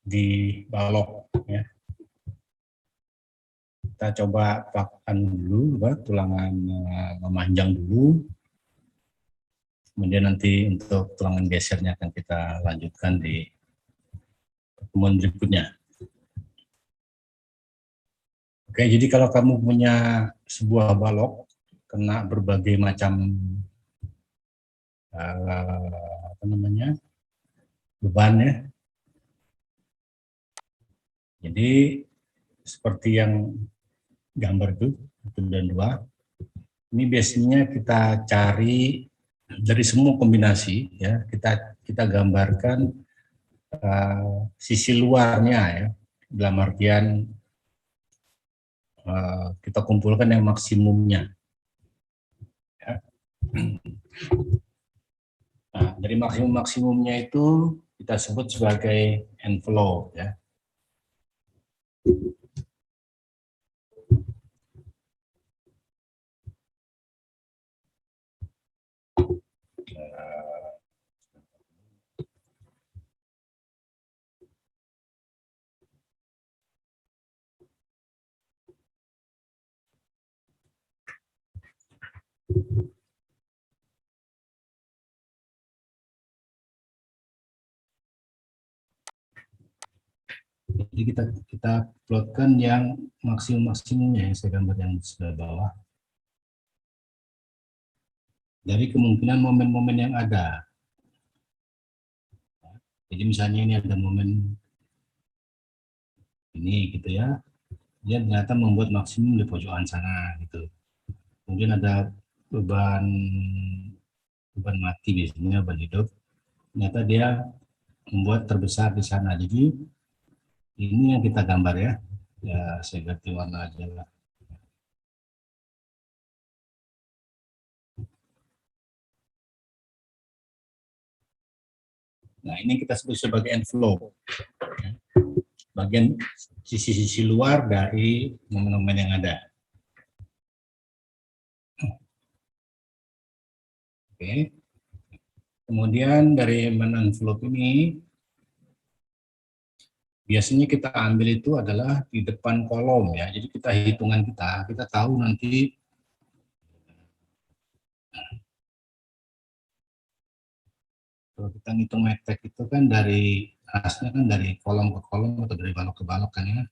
di balok ya. Kita coba pakkan dulu, tulangan memanjang dulu. Kemudian nanti untuk tulangan gesernya akan kita lanjutkan di pertemuan berikutnya. Oke, jadi kalau kamu punya sebuah balok kena berbagai macam beban ya. Jadi seperti yang gambar itu 1 dan 2. Ini biasanya kita cari dari semua kombinasi ya. Kita gambarkan sisi luarnya ya. Dalam artian kita kumpulkan yang maksimumnya. Ya. Nah, dari maksimumnya itu kita sebut sebagai envelope ya. Jadi kita plotkan yang maksimumnya yang saya gambar yang sebelah bawah. Dari kemungkinan momen-momen yang ada. Jadi misalnya ini ada momen ini gitu ya, dia ternyata membuat maksimum di pojokan sana gitu. Kemudian ada beban mati biasanya, beban hidup, ternyata dia membuat terbesar di sana. Jadi ini yang kita gambar ya, saya ganti warna aja lah. Nah ini kita sebut sebagai envelope, bagian sisi-sisi luar dari momen-momen yang ada. Oke. Kemudian dari envelope ini biasanya kita ambil itu adalah di depan kolom ya. Jadi kita hitungan kita tahu nanti kalau kita ngitung metek itu kan dari asnya kan dari kolom ke kolom atau dari balok ke balok kan ya.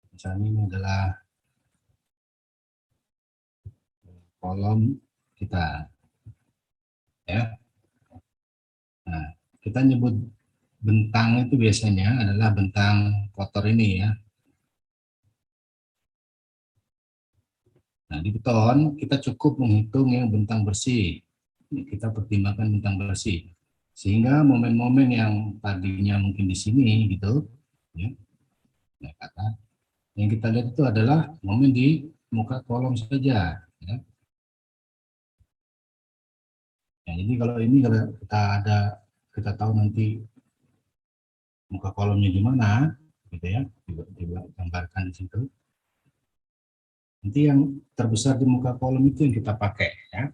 Misalnya ini adalah kolom kita ya. Nah, kita nyebut bentang itu biasanya adalah bentang kotor ini ya. Nah, di beton kita cukup menghitung yang bentang bersih. Kita pertimbangkan bentang bersih. Sehingga momen-momen yang tadinya mungkin di sini gitu, ya, yang kita lihat itu adalah momen di muka kolom saja. Ya. Ya, jadi kalau ini kalau kita tahu nanti muka kolomnya di mana, gitu ya, digambarkan di situ. Nanti yang terbesar di muka kolom itu yang kita pakai, ya.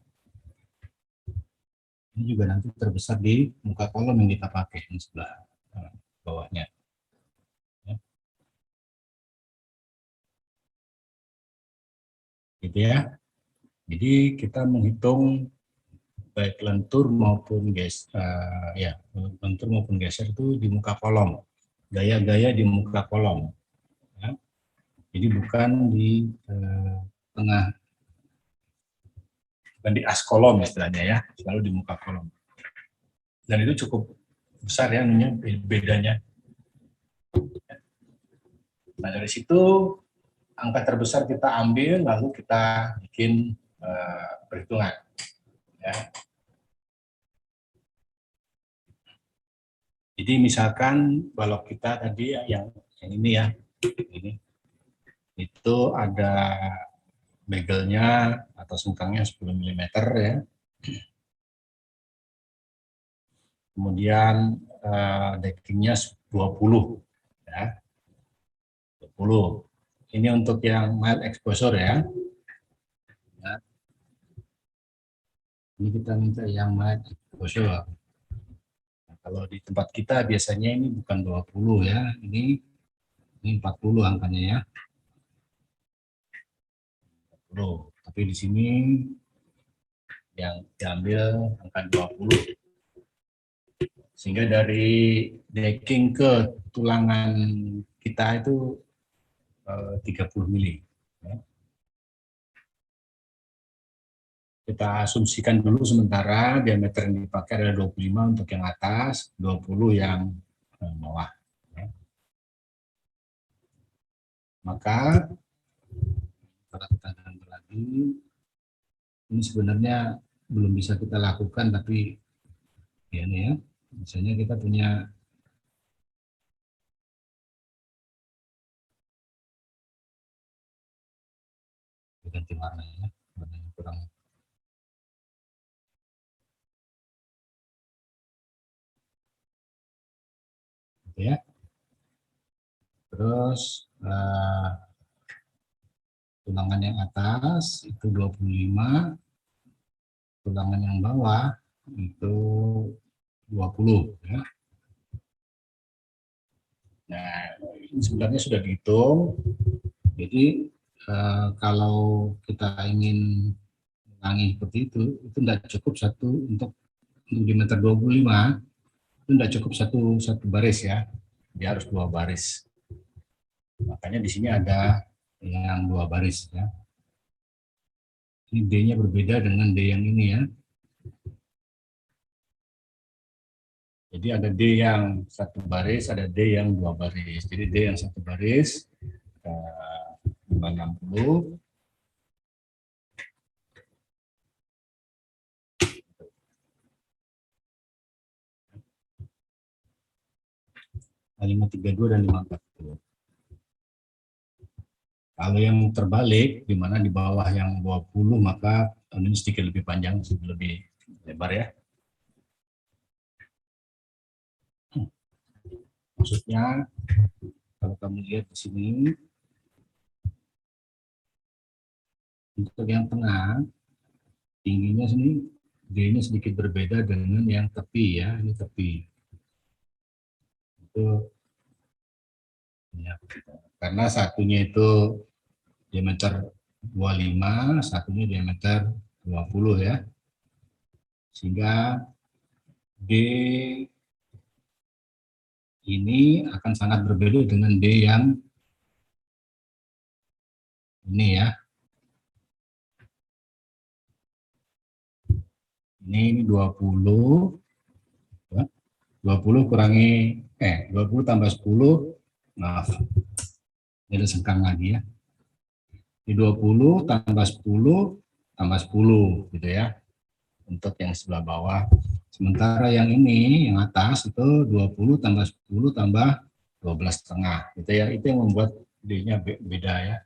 Ini juga nanti terbesar di muka kolom yang kita pakai di sebelah bawahnya. Ya. Gitu ya. Jadi kita menghitung baik lentur maupun lentur maupun geser itu di muka kolom, gaya-gaya di muka kolom. Ya. Jadi bukan di tengah, bukan di as kolom istilahnya ya, selalu di muka kolom. Dan itu cukup besar ya bedanya. Nah dari situ angka terbesar kita ambil, lalu kita bikin perhitungan. Ya. Jadi misalkan balok kita tadi yang ini ya, ini itu ada begelnya atau sengkangnya 10 mm ya. Kemudian deckingnya 20 ya. 20. Ini untuk yang mild exposure ya. Ini kita minta yang mild exposure. Kalau di tempat kita biasanya ini bukan 20 ya, ini 40 angkanya ya. 40. Tapi di sini yang diambil angka 20. Sehingga dari decking ke tulangan kita itu 30 mili. Ya. Kita asumsikan dulu sementara diameter yang dipakai adalah 25 untuk yang atas, 20 yang bawah. Ya. Maka kalau kita gambar lagi, ini sebenarnya belum bisa kita lakukan, tapi ya nih ya, misalnya kita punya ganti warnanya, warnanya kurang. Gitu ya. Terus tulangan yang atas itu 25, tulangan yang bawah itu 20 ya. Nah, ini sebenarnya sudah dihitung. Jadi kalau kita ingin mengulangi seperti itu tidak cukup satu untuk diameter 25, itu tidak cukup satu baris ya. Dia harus 2 baris. Makanya di sini ada yang 2 baris ya. Ini D-nya berbeda dengan D yang ini ya. Jadi ada D yang 1 baris, ada D yang 2 baris. Jadi D yang 1 baris 560. Nah, 532 dan 540. Kalau yang terbalik, di mana di bawah yang 20, maka ini sedikit lebih panjang, sedikit lebih lebar ya. Maksudnya, kalau kamu lihat di sini, untuk yang tengah, tingginya sini, D-nya sedikit berbeda dengan yang tepi ya, ini tepi. Itu ya, karena satunya itu diameter 25, satunya diameter 20 ya. Sehingga D ini akan sangat berbeda dengan D yang ini ya. Ini 20 ya. 20 kurangi 20 tambah 10, maaf. Jadi sengkang lagi ya. Ini 20 tambah 10 tambah 10 gitu ya. Untuk yang sebelah bawah. Sementara yang ini, yang atas itu 20 tambah 10 tambah 12,5 gitu ya. Itu yang membuat D-nya beda ya.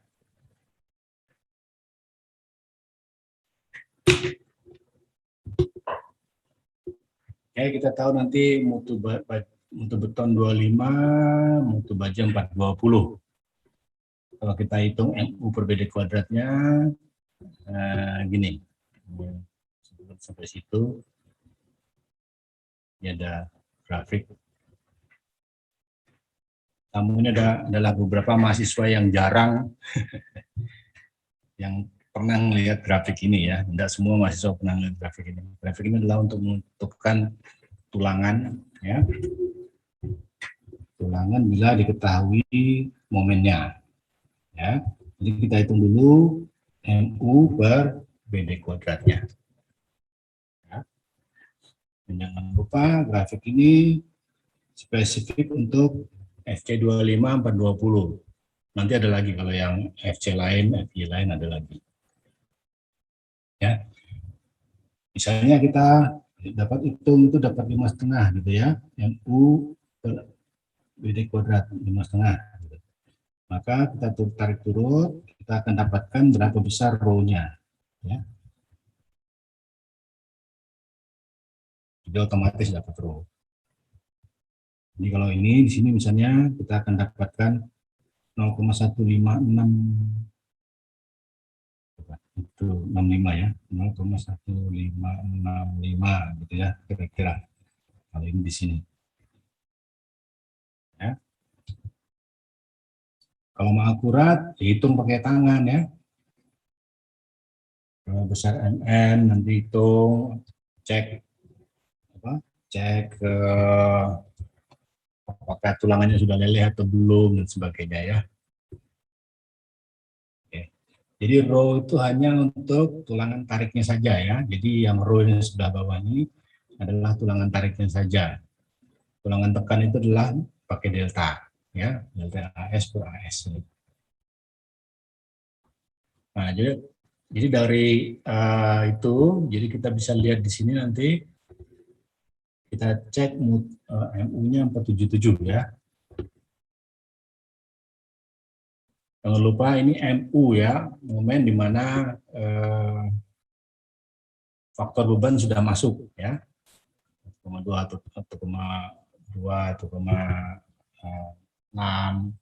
Ya, kita tahu nanti mutu beton 25, mutu baja 420. Kalau kita hitung MU per BD kuadratnya, gini, sampai situ, ini ada grafik. Namun ini adalah beberapa mahasiswa yang jarang yang pernah melihat grafik ini ya. Tidak semua mahasiswa pernah melihat grafik ini. Grafik ini adalah untuk menentukan tulangan ya. Tulangan bila diketahui momennya. Ya. Jadi kita hitung dulu MU per BD kuadratnya. Ya. Dan jangan lupa grafik ini spesifik untuk FC25 420. Nanti ada lagi kalau yang FC lain, FY lain ada lagi. Ya. Misalnya kita dapat hitung itu dapat 5,5 gitu ya. MU per BD kuadrat 5,5. Maka kita tarik turun, kita akan dapatkan berapa besar rho-nya. Ya. Jadi otomatis dapat rho. Jadi kalau ini di sini misalnya kita akan dapatkan 0,156 itu 65 ya, 0,1565 gitu ya kira-kira. Kalau ini di sini. Kalau mau akurat, hitung pakai tangan ya. Kalau besar mm, nanti hitung, cek apa? Cek apakah tulangannya sudah leleh atau belum dan sebagainya ya. Oke. Jadi row itu hanya untuk tulangan tariknya saja ya. Jadi yang row yang sebelah bawah ini adalah tulangan tariknya saja. Tulangan tekan itu adalah pakai delta ya, delta AS per AS. Nah, jadi dari itu, jadi kita bisa lihat di sini nanti kita cek MU-nya 477 ya. Jangan lupa ini MU ya, momen di mana faktor beban sudah masuk ya. 1,2 atau 1,2 atau 0,6 dan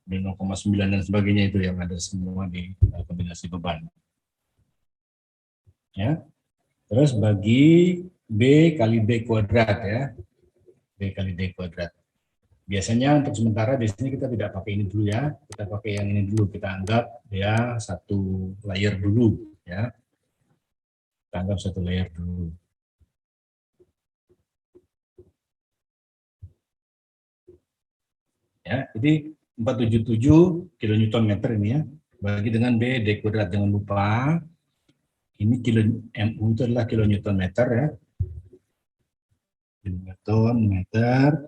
0,9 dan sebagainya itu yang ada semua di kombinasi beban. Ya. Terus bagi B kali D kuadrat ya. B kali D kuadrat. Biasanya untuk sementara di sini kita tidak pakai ini dulu ya. Kita pakai yang ini dulu. Kita anggap ya satu layer dulu ya. Kita anggap satu layer dulu. Ya, jadi 477 kilonewton meter ini ya. Bagi dengan B D kuadrat, jangan lupa ini kilo MU itu adalah kilonewton meter ya. Kilonewton meter,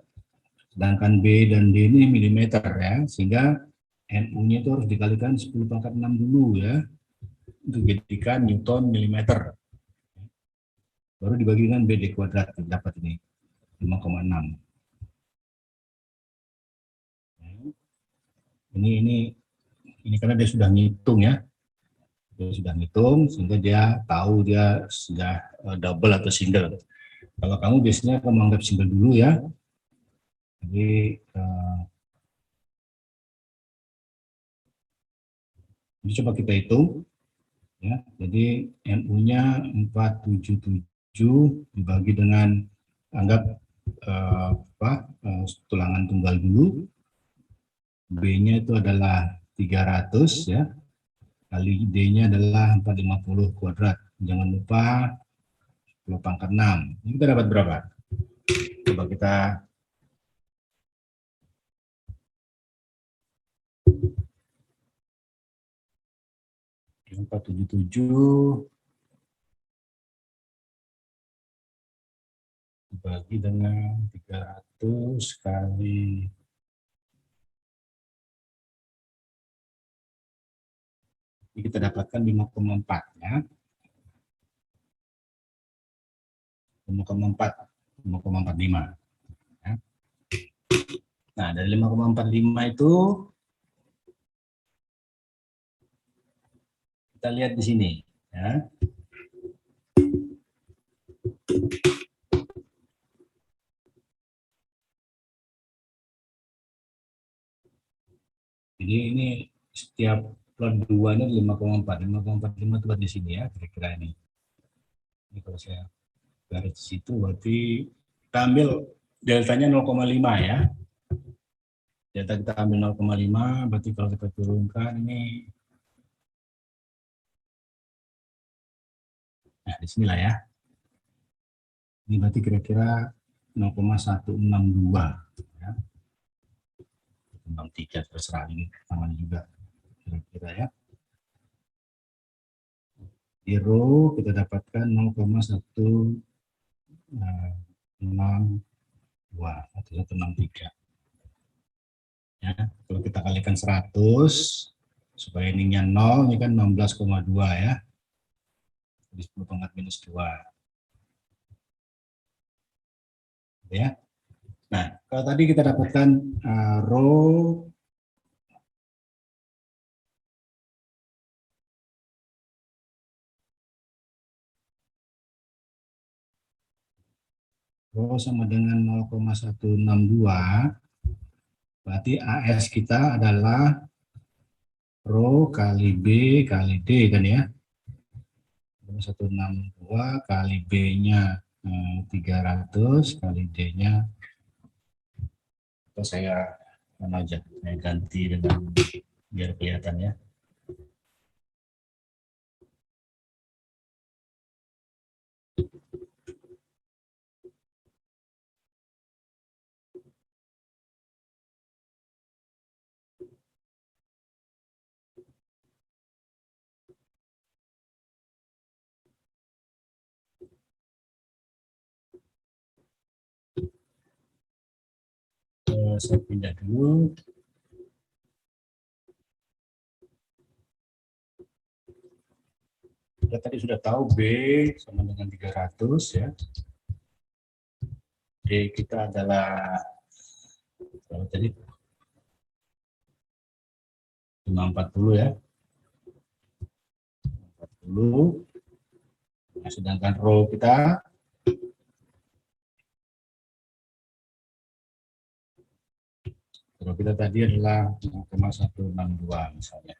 sedangkan B dan D ini milimeter ya, sehingga MU-nya itu harus dikalikan 10 pangkat 6 dulu ya, untuk dijadikan Newton milimeter. Baru dibagikan B D kuadrat, dapat ini 5,6. Ini karena dia sudah ngitung ya, dia sudah ngitung sehingga dia tahu dia sudah double atau single. Kalau kamu biasanya kamu anggap single dulu ya. Jadi ini coba kita hitung ya. Jadi MU-nya 477 dibagi dengan anggap tulangan tunggal dulu. B-nya itu adalah 300 ya. Kali D-nya adalah 450 kuadrat. Jangan lupa 10 pangkat 6. Ini kita dapat berapa? Coba kita 477 dibagi dengan 300 kali ini kita dapatkan 5,4 ya. 5,45 ya. Nah, dari 5,45 itu kita lihat di sini ya. Jadi ini setiap plot 2 ini 5,4. 5,45 itu di sini ya, kira-kira ini. Ini kalau saya garis di situ berarti kita ambil deltanya 0,5 ya. Delta kita ambil 0,5, berarti kalau kita turunkan ini, nah di sinilah ya. Ini berarti kira-kira 0,162 ya. 3 terserah ini tangan juga kira-kira ya. Di row kita dapatkan 0,162 atau 163. Ya, kalau kita kalikan 100 supaya ininya 0, ini kan 16,2 ya. Jadi 10 pangkat minus 2. Ya. Nah, kalau tadi kita dapatkan row sama dengan 0,162, berarti AS kita adalah rho kali B kali D kan ya. 162 kali B-nya 300 kali D-nya, atau saya mana aja saya ganti dengan biar kelihatan ya. Saya pindah dulu. Kita tadi sudah tahu B sama dengan 300 ya. D kita adalah tadi 540 ya. 40. Nah, sedangkan row kita tadi adalah 0,162 misalnya.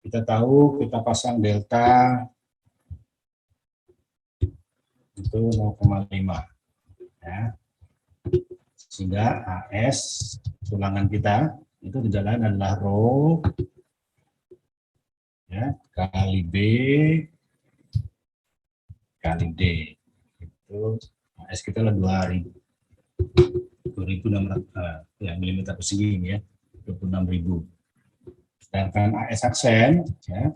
Kita tahu kita pasang delta itu 0,5 ya. Sehingga AS tulangan kita itu tidak lain adalah rho ya, kali B kali D. Itu AS kita adalah 2.600 ya, milimeter persegi ini ya, 26.000. Sedangkan AS aksen ya,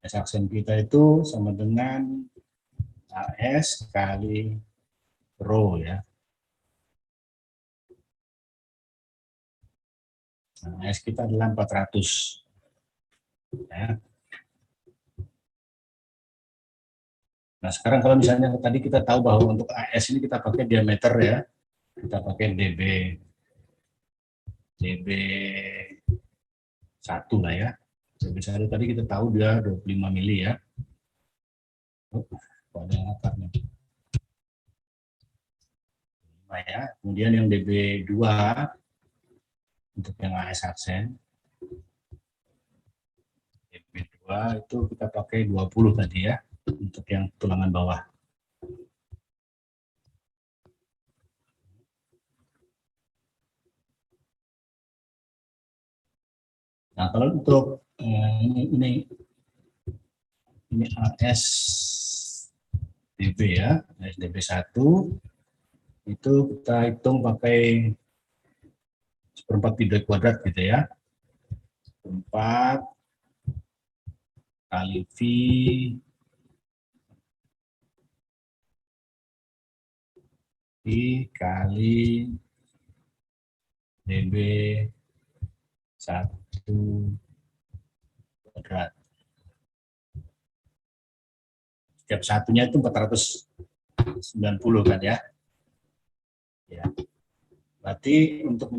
AS aksen kita itu sama dengan AS kali rho ya. Nah, AS kita adalah 400 ya. Nah, sekarang kalau misalnya tadi kita tahu bahwa untuk AS ini kita pakai diameter ya, kita pakai DB 1 lah ya. DB 1 tadi kita tahu dia 25 mili ya. Ada akarnya. Nah, ya. Kemudian yang DB 2 untuk yang AS aksen. DB 2 itu kita pakai 20 tadi ya, untuk yang tulangan bawah. Nah, kalau untuk ini AS DB ya, ASDB 1 itu kita hitung pakai 1/4 pi kuadrat gitu ya. 4 kali V kali DB 1 kuadrat. Setiap satunya itu 490 kan ya. Ya. Berarti untuk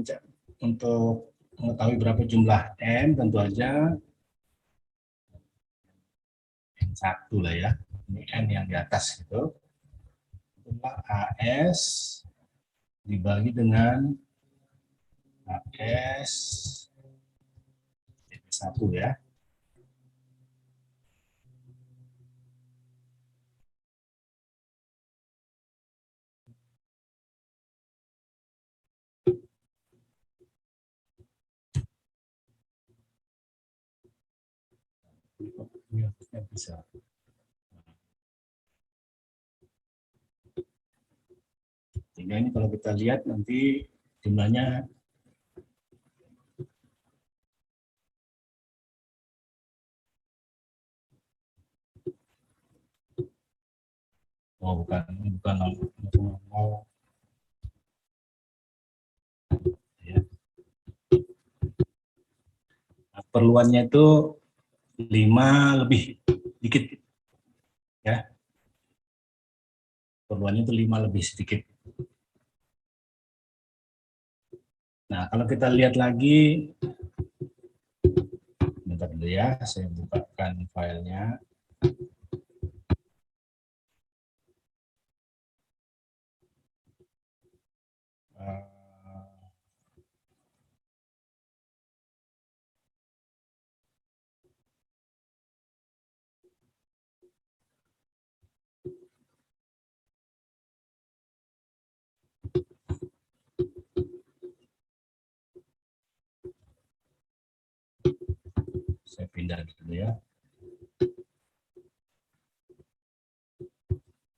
mengetahui berapa jumlah N, tentu aja N1 lah ya. Ini N yang di atas gitu. Itulah AS dibagi dengan AS DB1 ya. Ini harusnya bisa. Sehingga ini kalau kita lihat nanti jumlahnya bukan ya. Nah, perluannya itu 5 lebih dikit ya. Perluannya itu 5 lebih sedikit. Nah, kalau kita lihat lagi, bentar dulu ya, saya bukakan filenya. Saya pindah dulu ya.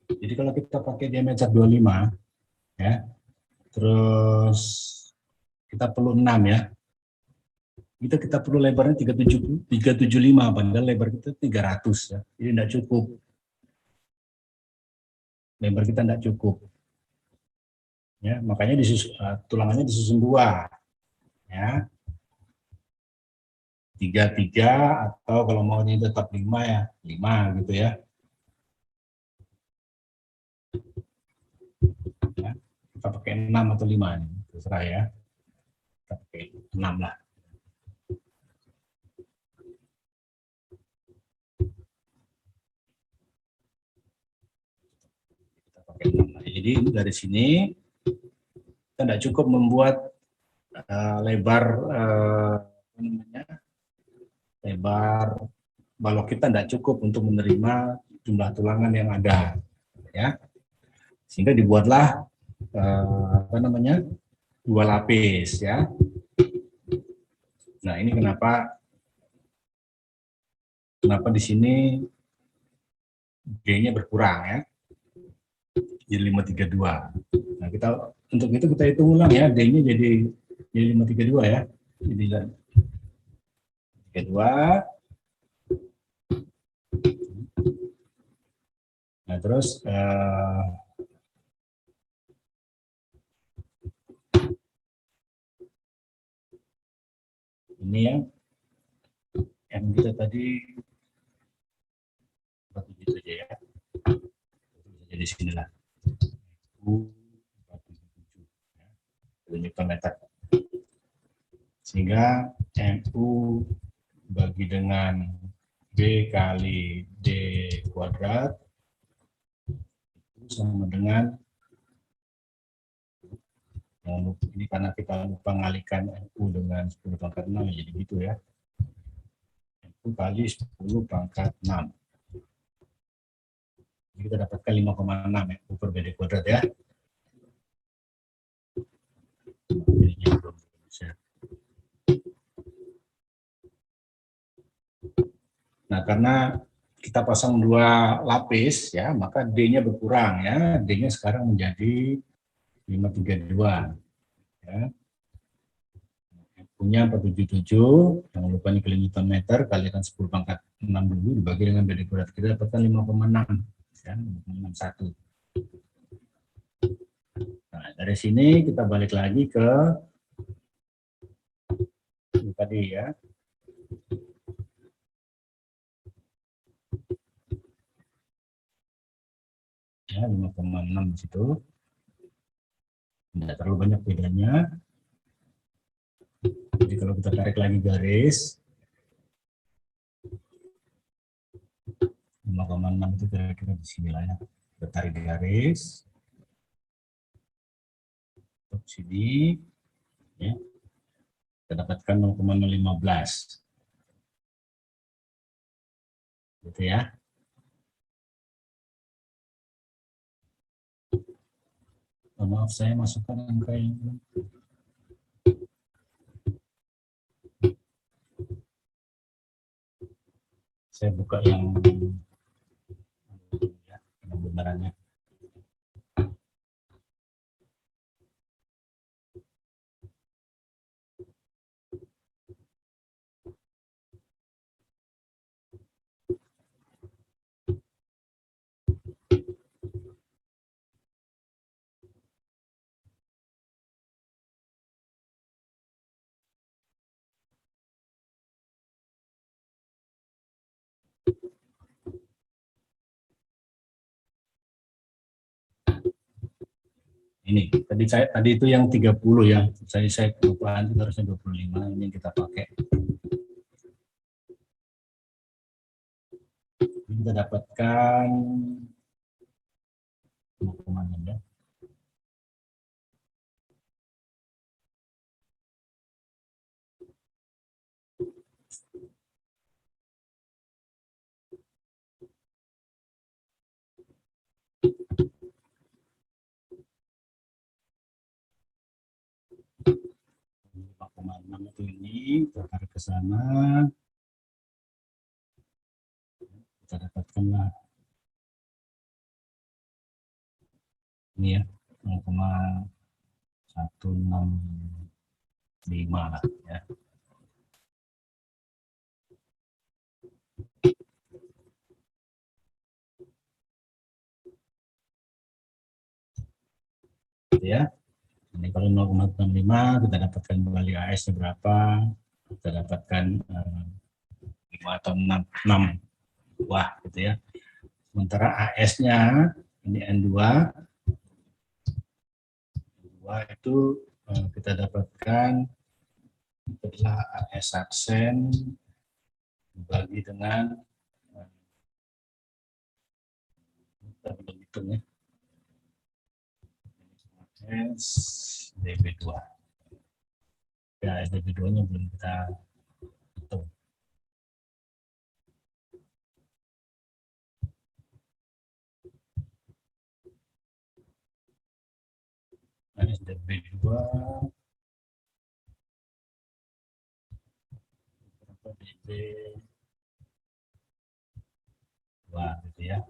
Jadi kalau kita pakai diameter 25 ya, terus kita perlu 6 ya. Kita perlu lebarnya 375, padahal lebar kita 300 ya. Jadi tidak cukup. Lebar kita tidak cukup. Ya, makanya tulangannya disusun 2 ya. 3 atau kalau maunya tetap 5 ya, 5 gitu ya. Ya, kita pakai 6 atau 5 nih, terserah ya. Kita pakai 6 lah. Kita pakai 6 lah. Jadi dari sini kita tidak cukup membuat lebar lebar balok kita tidak cukup untuk menerima jumlah tulangan yang ada ya, sehingga dibuatlah dua lapis ya. Nah ini kenapa di sini D-nya berkurang ya, jadi 532. Nah untuk itu kita hitung ulang ya, D-nya jadi 532 ya, jadi 32. Nah terus ini ya, yang kita tadi 47 saja ya, jadi sinilah Newton-meter, sehingga MU bagi dengan B kali D kuadrat itu sama dengan, ini karena kita lupa ngalikan MU dengan 10 pangkat 6 jadi gitu ya, MU kali 10 pangkat 6, jadi kita dapatkan 5,6 MU per BD kuadrat ya. Nah karena kita pasang 2 lapis ya, maka D-nya berkurang ya, D-nya sekarang menjadi 532 ya. Punya 477, jangan lupa ini Newton-meter, kalikan 10 pangkat 6 dulu, dibagi dengan BD kuadrat, kita dapatkan 5,6 ya, 5,61. Nah dari sini kita balik lagi ke tadi ya, ya 5,6 di situ, tidak terlalu banyak bedanya. Jadi kalau kita tarik lagi garis 5,6 itu kira-kira di sini lah ya, kita tarik garis untuk sini ya, kita dapatkan 0,015 gitu ya. Maaf saya masukkan angka yang saya buka yang kebenarannya. Ini tadi itu yang 30 ya, saya kelupaan itu harusnya 25, ini kita pakai. Ini kita dapatkan ya. Itu ini, kita tarik ke sana. kita dapatkanlah ini ya, 0,165 lah ya. Gitu ya. Ini kalau 0,65 kita dapatkan kembali AS-nya berapa? Kita dapatkan 5 atau 6 buah gitu ya. Sementara AS-nya ini N2 itu kita dapatkan adalah AS aksen dibagi dengan kita belum hitung ya, AS DB2 ya, AS DB2 nya belum kita hitung. AS DB2 berapa DB2 gitu ya.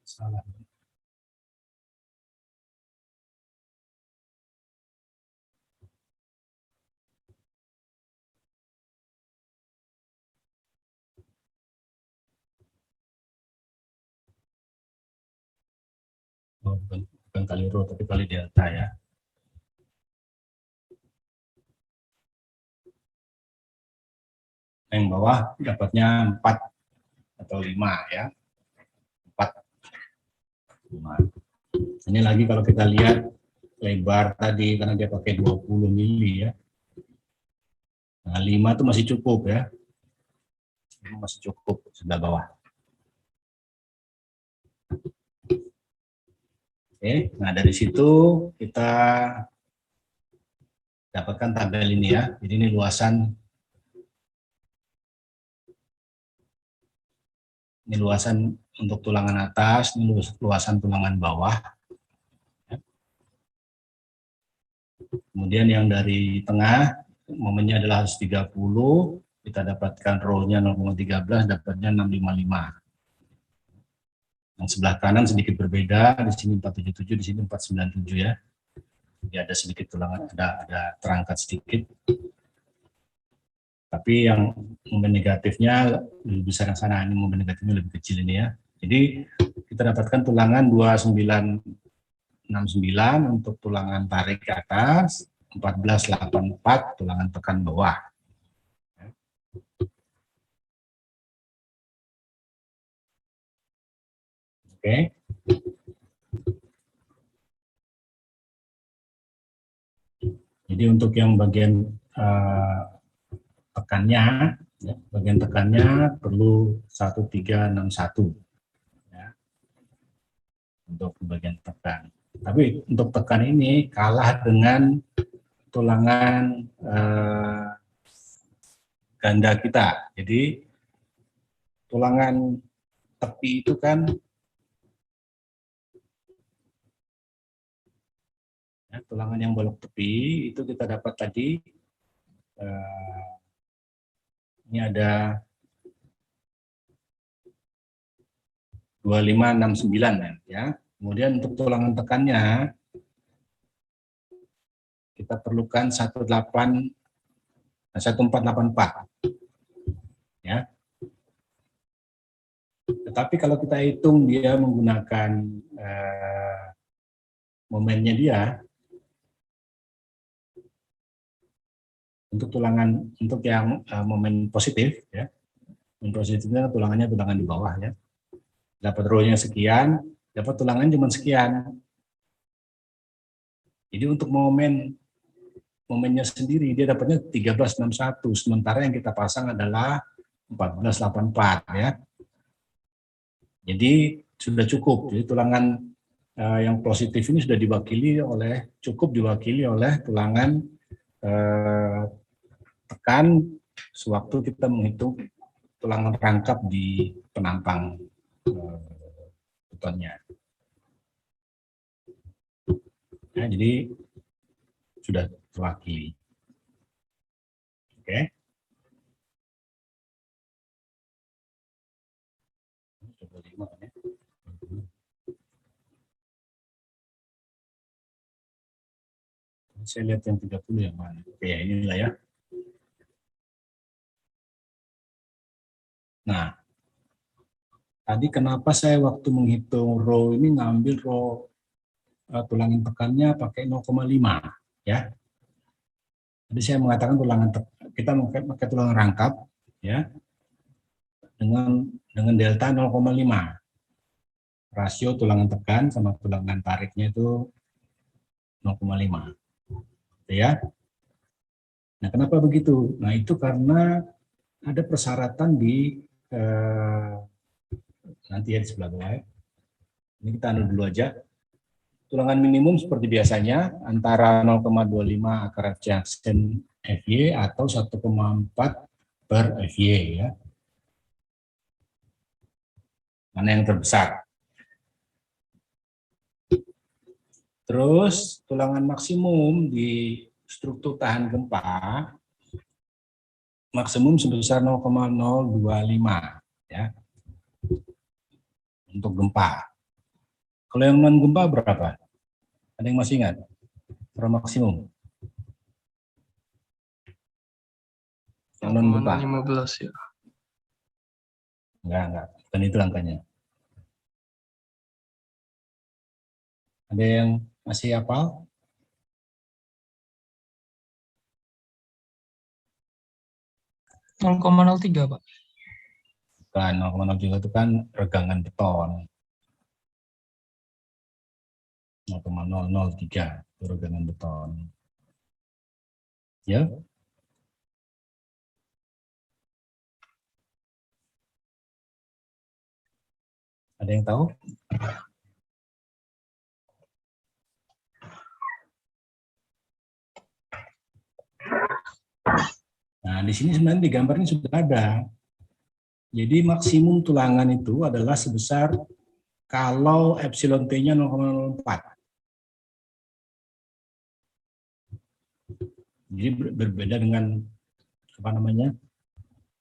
Salah. Oh, bukan kali rho tapi kali delta ya. Yang bawah dapatnya 4 atau 5 ya. 4, 5. Ini lagi kalau kita lihat lebar tadi karena dia pakai 20 mili ya. Nah, 5 itu masih cukup ya. Ini masih cukup sebelah bawah. Oke, nah dari situ kita dapatkan tabel ini ya. Jadi ini luasan untuk tulangan atas, ini luasan tulangan bawah. Kemudian yang dari tengah, momennya adalah 130, kita dapatkan row-nya 0,13, dapatnya 655. Yang sebelah kanan sedikit berbeda, di sini 477, di sini 497 ya. Jadi ada sedikit tulangan, ada terangkat sedikit. Tapi yang momen negatifnya lebih besar yang sana, ini momen negatifnya lebih kecil ini ya. Jadi kita dapatkan tulangan 2969 untuk tulangan tarik ke atas, 1484 tulangan tekan bawah. Oke. Jadi untuk yang bagian tekannya, ya, bagian tekannya perlu 1361 ya, untuk bagian tekan. Tapi untuk tekan ini kalah dengan tulangan ganda kita. Jadi tulangan tepi itu kan ya, tulangan yang bolok tepi itu kita dapat tadi ini ada 2569 ya. Kemudian untuk tulangan tekannya kita perlukan 1484 ya. Tetapi kalau kita hitung dia menggunakan momennya dia untuk tulangan untuk yang momen positif ya. Momen positifnya tulangannya tulangan di bawah ya. Dapat row-nya sekian, dapat tulangan cuma sekian. Jadi untuk momennya sendiri dia dapatnya 1361, sementara yang kita pasang adalah 1484 ya. Jadi sudah cukup. Jadi tulangan yang positif ini sudah cukup diwakili oleh tulangan tekan sewaktu kita menghitung tulangan rangkap di penampang betonnya. Ya, jadi sudah terwakili. Oke. Saya lihat yang 30 yang mana. Oke, inilah ya. Nah, tadi kenapa saya waktu menghitung rho ini ngambil rho tulangan tekannya pakai 0,5 ya. Jadi saya mengatakan kita pakai tulangan rangkap ya dengan delta 0,5. Rasio tulangan tekan sama tulangan tariknya itu 0,5. Ya. Nah, kenapa begitu? Nah, itu karena ada persyaratan di nanti ya di sebelah bawah. Ini kita anu dulu aja. Tulangan minimum seperti biasanya antara 0,25 akar adjacent FY atau 1,4 per FY ya. Mana yang terbesar? Terus tulangan maksimum di struktur tahan gempa maksimum sebesar 0,025 ya. Untuk gempa. Kalau yang non gempa berapa? Ada yang masih ingat? Pro maksimum. Yang non gempa. 15 ya. Enggak. Bukan itu angkanya. Ada yang masih hafal? .03 Pak. Bukan, 0,03 itu kan regangan beton. 0,003 itu regangan beton. Ya. Ada yang tahu? Nah, di sini sebenarnya di gambarnya sudah ada. Jadi maksimum tulangan itu adalah sebesar kalau epsilon T-nya 0,04. Jadi berbeda dengan apa namanya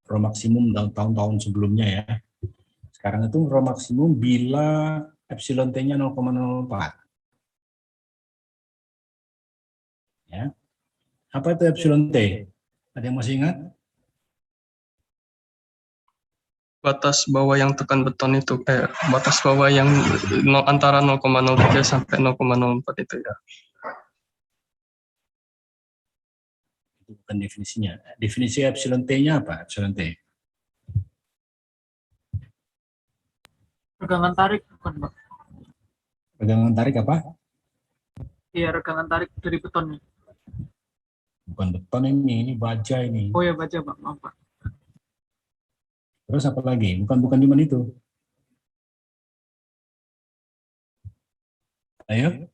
rho maksimum tahun-tahun sebelumnya ya. Sekarang itu rho maksimum bila epsilon T-nya 0,04. Ya. Apa itu epsilon T? Ada yang masih ingat? Batas bawah yang tekan beton itu, batas bawah yang antara 0,03 sampai 0,04 itu ya. Itu bukan definisinya. Definisi epsilon T-nya apa? Epsilon T. Regangan tarik bukan, Pak? Regangan tarik apa? Iya, regangan tarik dari betonnya. Bukan beton ini baja ini. Oh ya, baja, Pak. Maaf, Pak. Terus apa lagi? Bukan cuma itu. Ayo.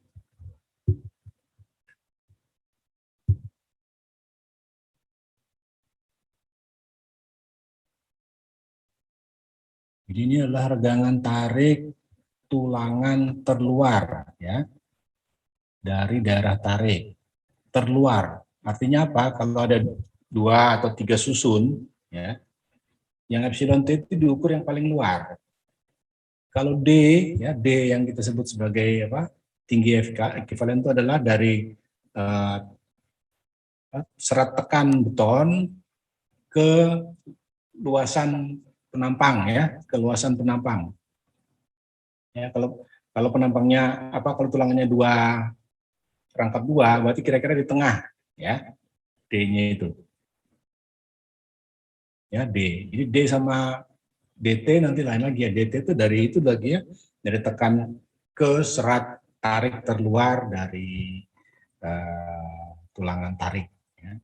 Jadi ini adalah regangan tarik tulangan terluar ya. Dari daerah tarik terluar. Artinya apa? Kalau ada 2 atau 3 susun ya. Yang epsilon T itu diukur yang paling luar. Kalau D ya, D yang kita sebut sebagai apa? Tinggi ekivalen itu adalah dari serat tekan beton ke luasan penampang ya, ke luasan penampang. Ya, kalau penampangnya apa, kalau tulangannya 2 rangkap 2, berarti kira-kira di tengah ya, D-nya itu. Ya, D. Jadi D sama DT nanti lain lagi ya. DT itu lagi ya, dari tekan ke serat tarik terluar dari tulangan tarik. Ya.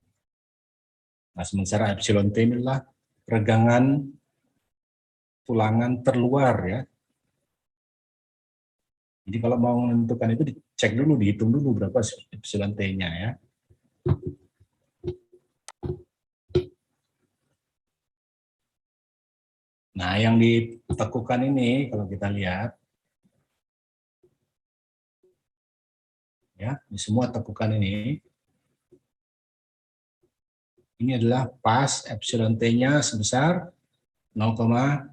Nah, sementara epsilon T inilah regangan tulangan terluar ya. Jadi kalau mau menentukan itu dicek dulu, dihitung dulu berapa epsilon T-nya ya. Nah, yang ditekukan ini kalau kita lihat ya, di semua tekukan ini adalah pas epsilon T-nya sebesar 0,005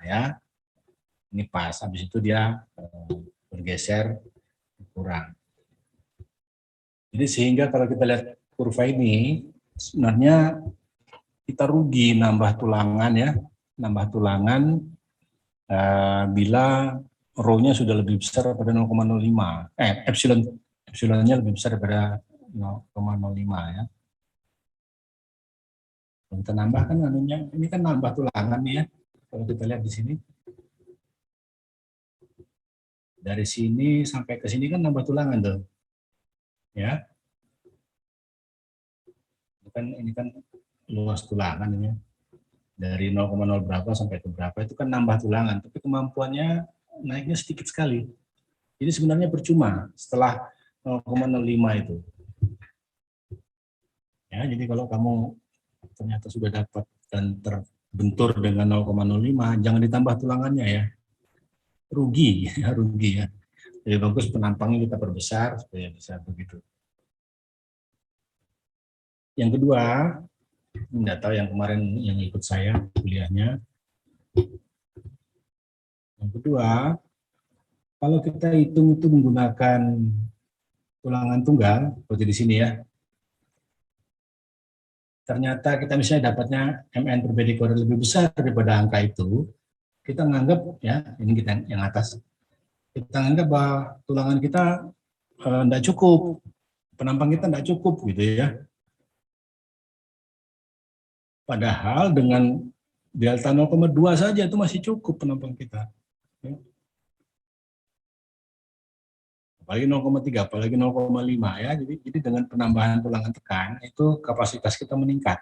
ya. Ini pas, habis itu dia bergeser kurang. Jadi sehingga kalau kita lihat kurva ini sebenarnya kita rugi nambah tulangan ya, nambah tulangan bila rho-nya sudah lebih besar daripada 0,05. Epsilonnya lebih besar daripada 0,05 ya. Kita nambah kan anunya, ini kan nambah tulangan nih ya. Kalau kita lihat di sini. Dari sini sampai ke sini kan nambah tulangan tuh. Ya. Ini kan luas tulangan ini. Dari 0,0 berapa sampai ke berapa itu kan nambah tulangan, tapi kemampuannya naiknya sedikit sekali. Jadi sebenarnya percuma setelah 0,05 itu. Ya, jadi kalau kamu ternyata sudah dapat dan terbentur dengan 0,05, jangan ditambah tulangannya ya. Rugi, ya rugi ya. Jadi bagus penampangnya kita perbesar supaya bisa begitu. Yang kedua, tidak tahu yang kemarin yang ikut saya kuliahnya. Yang kedua, kalau kita hitung itu menggunakan tulangan tunggal, seperti di sini ya. Ternyata kita misalnya dapatnya MN per BD kuadrat lebih besar daripada angka itu, kita menganggap ya, ini kita yang atas, kita anggap bahwa tulangan kita tidak cukup, penampang kita tidak cukup gitu ya. Padahal dengan delta 0,2 saja itu masih cukup penampang kita. Ya. Apalagi 0,3, apalagi 0,5 ya. Jadi dengan penambahan tulangan tekan itu kapasitas kita meningkat.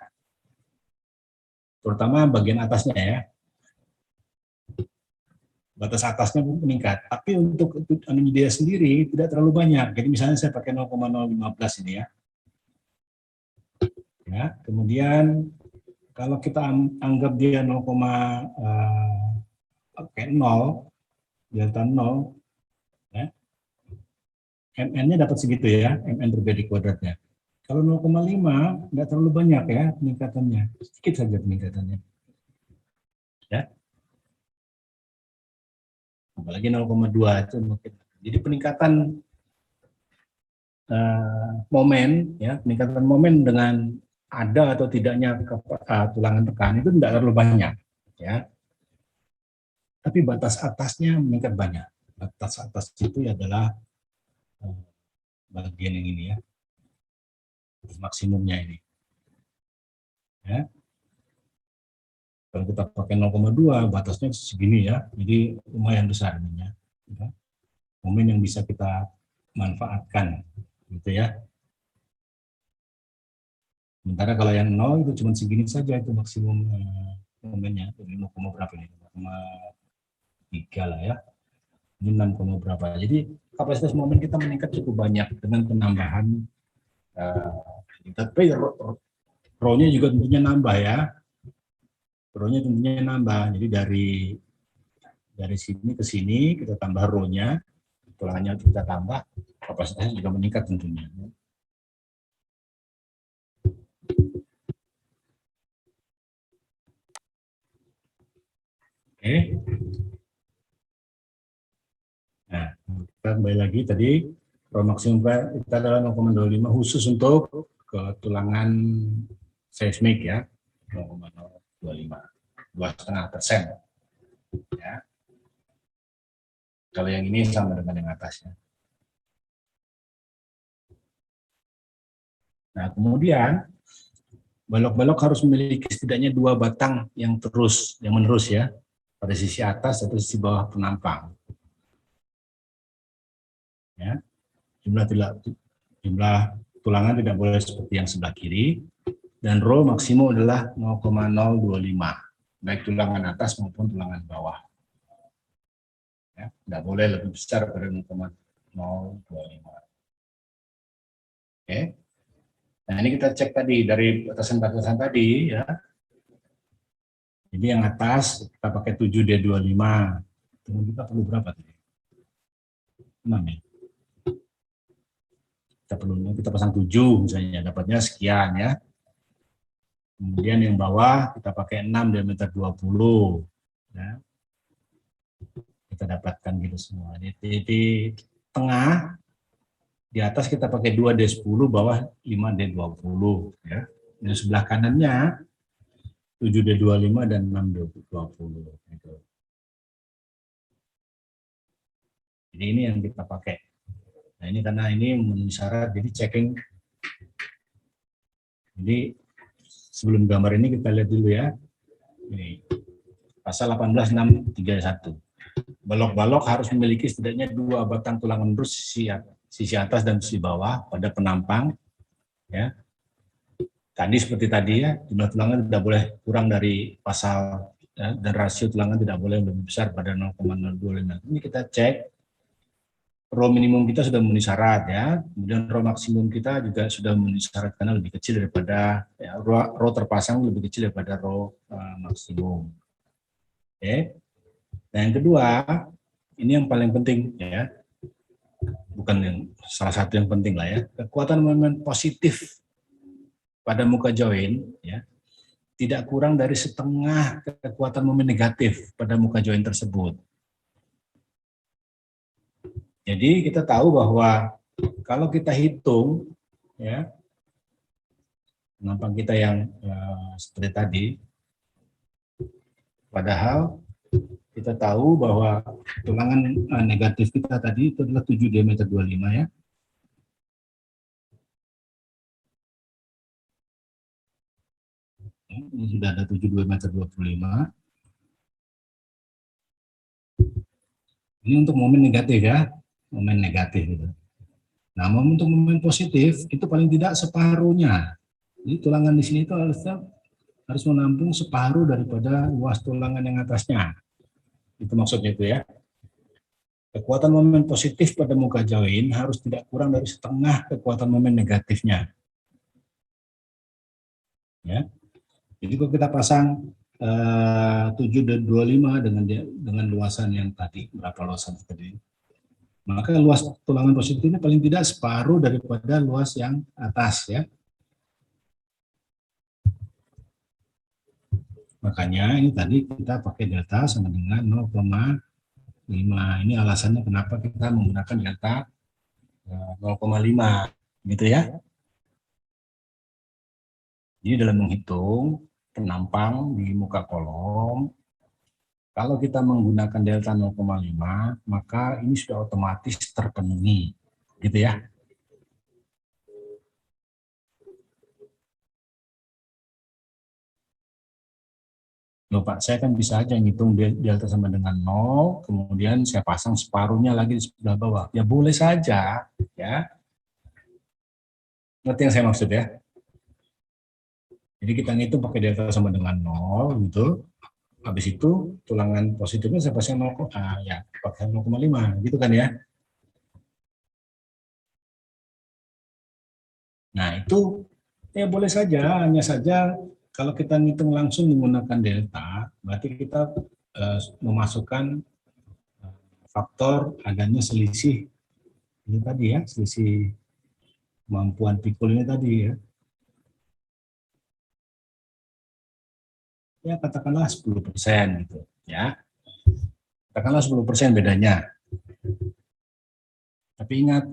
Terutama bagian atasnya ya. Batas atasnya meningkat. Tapi untuk dia sendiri tidak terlalu banyak. Jadi misalnya saya pakai 0,015 ini ya. Ya, kemudian kalau kita anggap dia 0, delta 0, ya, MN-nya dapat segitu ya, MN per BD kuadratnya. Kalau 0,5 nggak terlalu banyak ya peningkatannya, sedikit saja peningkatannya. Ya. Apalagi 0,2 itu mungkin. Jadi peningkatan momen, ya, peningkatan momen dengan ada atau tidaknya tulangan tekan itu tidak terlalu banyak, ya. Tapi batas atasnya meningkat banyak. Batas atas itu adalah bagian yang ini ya, maksimumnya ini. Ya. Kalau kita pakai 0,2 batasnya segini ya, jadi lumayan besar ini ya. Momen yang bisa kita manfaatkan, gitu ya. Sementara kalau yang 0 itu cuma segini saja itu maksimum momennya, 5, berapa ini? 5,3 lah ya. Ini 6, berapa. Jadi kapasitas momen kita meningkat cukup banyak dengan penambahan. Tapi rho-nya juga tentunya nambah ya. Rho-nya tentunya nambah. Jadi dari sini ke sini kita tambah rho-nya, tulangannya kita tambah, kapasitasnya juga meningkat tentunya. Oke. Nah, kita kembali lagi tadi rho maksimum kita adalah 0,25 khusus untuk ke tulangan seismik ya, 0,025, 2,5%. Ya. Kalau yang ini sama dengan yang atasnya. Nah, kemudian balok-balok harus memiliki setidaknya 2 batang yang menerus ya, pada sisi atas atau sisi bawah penampang. Ya. Jumlah tulangan tidak boleh seperti yang sebelah kiri, dan rho maksimum adalah 0,025, baik tulangan atas maupun tulangan bawah. Ya. Ya, nggak boleh lebih besar dari 0,025. Oke. Nah, ini kita cek tadi dari batasan-batasan tadi ya. Jadi yang atas kita pakai 7D25. Tunggu, kita perlu berapa tadi? 6 ya. Kita pasang 7 misalnya, dapatnya sekian ya. Kemudian yang bawah kita pakai 6 diameter 20. Ya. Kita dapatkan gitu semua. Di tengah, di atas kita pakai 2D10, bawah 5D20 ya. Di sebelah kanannya 7D25 dan 6D20 gitu. Jadi ini yang kita pakai. Nah, ini karena ini memenuhi syarat, jadi checking. Jadi sebelum gambar ini kita lihat dulu ya. Ini pasal 18.631. Balok-balok harus memiliki setidaknya 2 batang tulangan lurus sisi atas dan sisi bawah pada penampang. Ya. Tadi seperti tadi ya, jumlah tulangan tidak boleh kurang dari pasal ya, dan rasio tulangan tidak boleh lebih besar pada 0,025. Ini kita cek. Row minimum kita sudah memenuhi syarat ya, kemudian row maksimum kita juga sudah memenuhi syarat karena lebih kecil daripada ya, row terpasang lebih kecil daripada row maksimum. Oke. Nah, yang kedua, ini yang paling penting ya, bukan yang salah satu yang penting lah ya, kekuatan momen positif pada muka join ya tidak kurang dari setengah kekuatan momen negatif pada muka join tersebut. Jadi kita tahu bahwa kalau kita hitung ya penampang kita yang seperti tadi, padahal kita tahu bahwa tulangan negatif kita tadi itu adalah 7 diameter 25 ya. Ini sudah ada 7 diameter 25. Ini untuk momen negatif ya, momen negatif itu. Nah, untuk momen positif itu paling tidak separuhnya. Jadi tulangan di sini itu harus menampung separuh daripada luas tulangan yang atasnya. Itu maksudnya itu ya. Kekuatan momen positif pada muka join harus tidak kurang dari setengah kekuatan momen negatifnya. Ya. Jadi kalau kita pasang 7,25 dengan luasan yang tadi, berapa luasan tadi? Maka luas tulangan positifnya paling tidak separuh daripada luas yang atas ya. Makanya ini tadi kita pakai delta sama dengan 0,5. Ini alasannya kenapa kita menggunakan delta 0,5 gitu ya. Jadi dalam menghitung penampang di muka kolom, kalau kita menggunakan delta 0,5, maka ini sudah otomatis terpenuhi, gitu ya. Loh Pak, saya kan bisa aja ngitung delta sama dengan 0, kemudian saya pasang separuhnya lagi di sebelah bawah. Ya boleh saja, ya. Ngerti yang saya maksud ya? Jadi kita ngitung pakai delta sama dengan 0, gitu. Habis itu tulangan positifnya saya pasang 0, ya pakai 0,5 gitu kan ya. Nah itu ya boleh saja, hanya saja kalau kita ngitung langsung menggunakan delta, berarti kita memasukkan faktor adanya selisih ini tadi ya, selisih kemampuan pikul ini tadi ya. Ya katakanlah 10% gitu ya. Katakanlah 10% bedanya. Tapi ingat,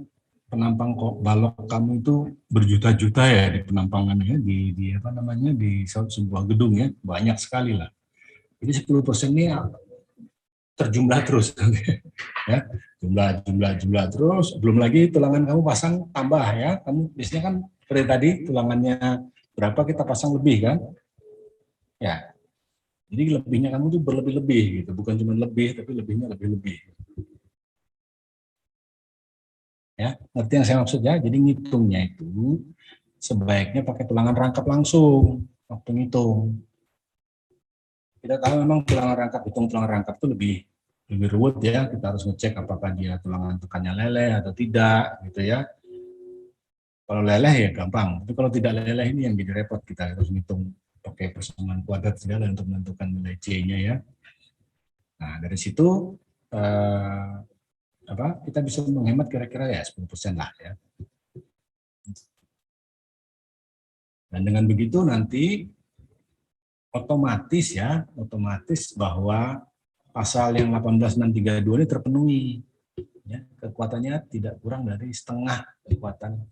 penampang balok kamu itu berjuta-juta ya di penampangannya di apa namanya di sebuah gedung ya, banyak sekali lah. Jadi 10% ini terjumlah terus ya, jumlah terus, belum lagi tulangan kamu pasang tambah ya. Kamu biasanya kan seperti tadi tulangannya berapa kita pasang lebih kan? Ya. Jadi lebihnya kamu tuh berlebih-lebih gitu, bukan cuma lebih tapi lebihnya lebih-lebih. Ya, ngerti yang saya maksud ya? Jadi ngitungnya itu sebaiknya pakai tulangan rangkap langsung waktu ngitung. Kita tahu memang tulangan rangkap, hitung tulangan rangkap itu lebih lebih ruwet ya, kita harus ngecek apakah dia tulangan tekannya leleh atau tidak gitu ya. Kalau leleh ya gampang, tapi kalau tidak leleh ini yang jadi repot, kita harus ngitung pakai persamaan kuadrat segala untuk menentukan nilai C-nya ya. Nah, dari situ kita bisa menghemat kira-kira ya 10% lah ya. Dan dengan begitu nanti otomatis bahwa pasal yang 18632 ini terpenuhi. Ya, kekuatannya tidak kurang dari setengah kekuatan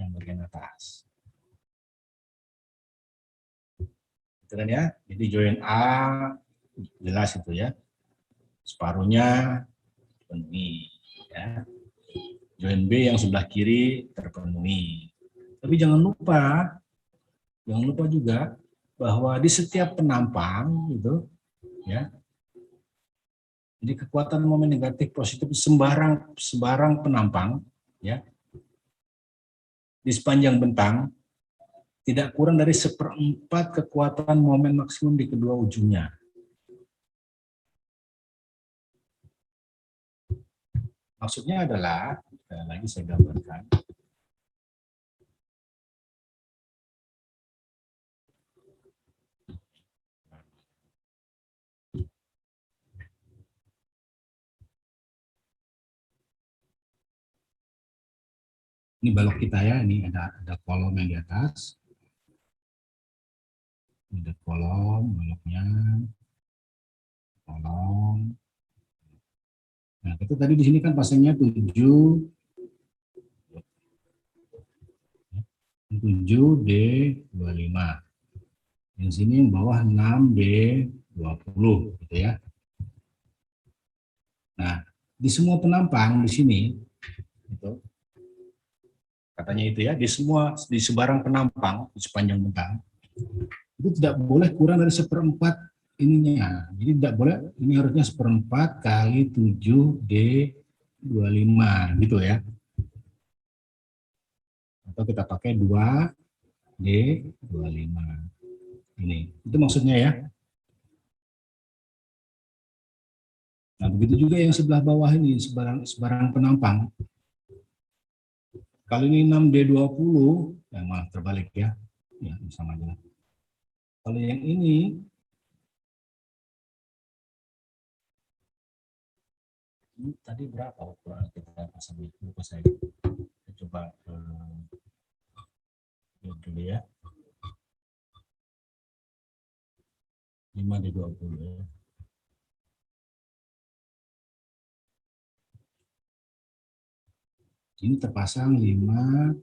yang bagian atas. Itu kan ya. Jadi join A jelas itu ya. Separuhnya terpenuhi ya. Join B yang sebelah kiri terpenuhi. Tapi jangan lupa juga bahwa di setiap penampang gitu ya. Jadi kekuatan momen negatif positif sembarang penampang ya di sepanjang bentang tidak kurang dari 1/4 kekuatan momen maksimum di kedua ujungnya. Maksudnya adalah, sekali lagi saya gambarkan, ini balok kita ya, ini ada kolom yang di atas, ini ada kolom, baloknya, kolom. Nah, itu tadi di sini kan pasangnya 7D25. Yang sini yang bawah 6D20 gitu ya. Nah, di semua penampang di sini itu katanya itu ya, di sebarang penampang di sepanjang bentang itu tidak boleh kurang dari 1/4 ininya. Jadi tidak boleh, ini harusnya 1/4 kali 7D25 gitu ya. Atau kita pakai 2D25. Ini, itu maksudnya ya. Nah, begitu juga yang sebelah bawah ini, sebarang penampang. Kalau ini 6D20, ya malah terbalik ya. Ya, sama aja. Kalau yang ini tadi berapa ukuran kita pasang di buku saya? Kita coba lihat dulu ya. 5D20 ya. Ini terpasang 5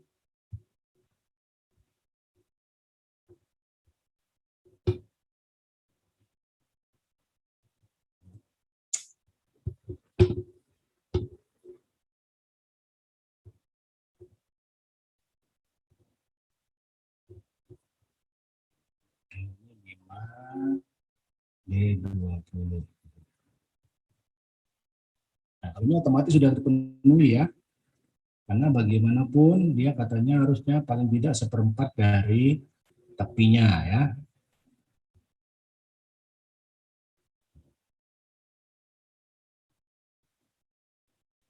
D20. Nah, ini otomatis sudah terpenuhi ya. Karena bagaimanapun dia katanya harusnya paling tidak 1/4 dari tepinya ya.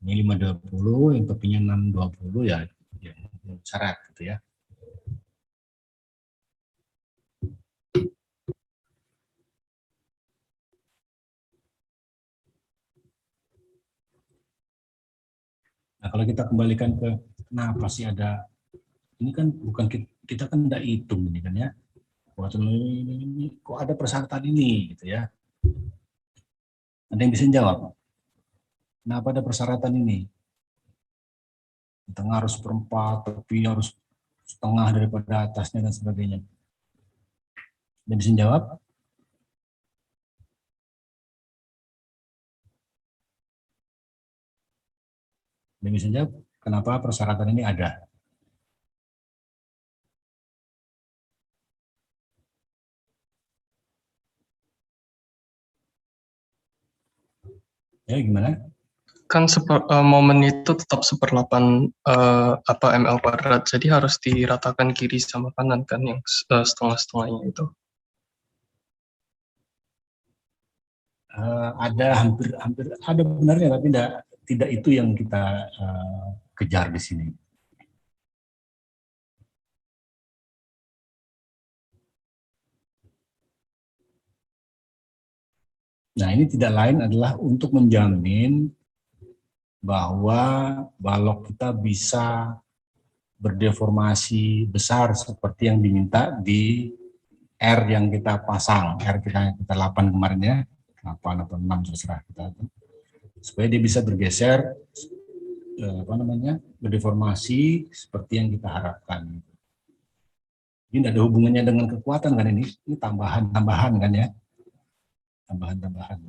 Ini 520, yang tepinya 620 ya syarat gitu ya. Nah, kalau kita kembalikan ke kenapa sih ada, ini kan bukan kita kan tidak hitung ini kan ya. Ini kok ada persyaratan ini gitu ya. Ada yang bisa jawab? Kenapa ada persyaratan ini? Tengah harus 1/4, tepi harus setengah daripada atasnya dan sebagainya. Ada yang bisa jawab? Ada yang bisa jawab? Kenapa persyaratan ini ada? Ya gimana? Kan momen itu tetap 1/8 ml kuadrat, jadi harus diratakan kiri sama kanan kan yang setengah-setengahnya itu. Ada hampir ada benarnya, tapi tidak itu yang kita kejar di sini. Nah, ini tidak lain adalah untuk menjamin bahwa balok kita bisa berdeformasi besar seperti yang diminta di R yang kita pasang, R kita 8 kemarin ya, 8 atau 6 terserah kita, supaya dia bisa bergeser, berdeformasi seperti yang kita harapkan. Ini tidak ada hubungannya dengan kekuatan kan ini tambahan-tambahan kan ya, tambahan-tambahan.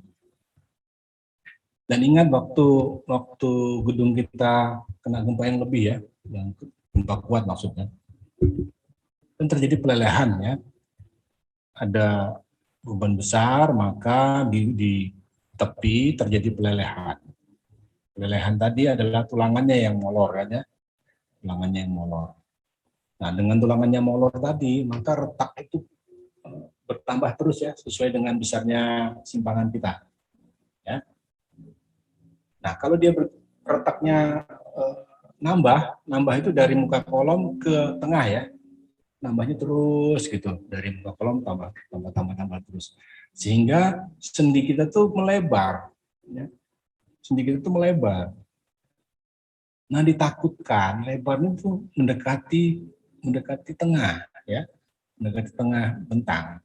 Dan ingat waktu gedung kita kena gempa yang lebih ya, yang gempa kuat maksudnya, kan terjadi pelelehan ya, ada beban besar, maka di tepi terjadi pelelehan. Pelelehan tadi adalah tulangannya yang molor kan ya, tulangannya yang molor. Nah, dengan tulangannya molor tadi, maka retak itu bertambah terus ya, sesuai dengan besarnya simpangan kita. Ya. Nah, kalau dia retaknya nambah itu dari muka kolom ke tengah ya, nambahnya terus gitu, dari muka kolom tambah terus, sehingga sendi kita tuh melebar, ya. Sendi kita tuh melebar. Nah, ditakutkan lebarnya tuh mendekati tengah, ya, mendekati tengah bentang.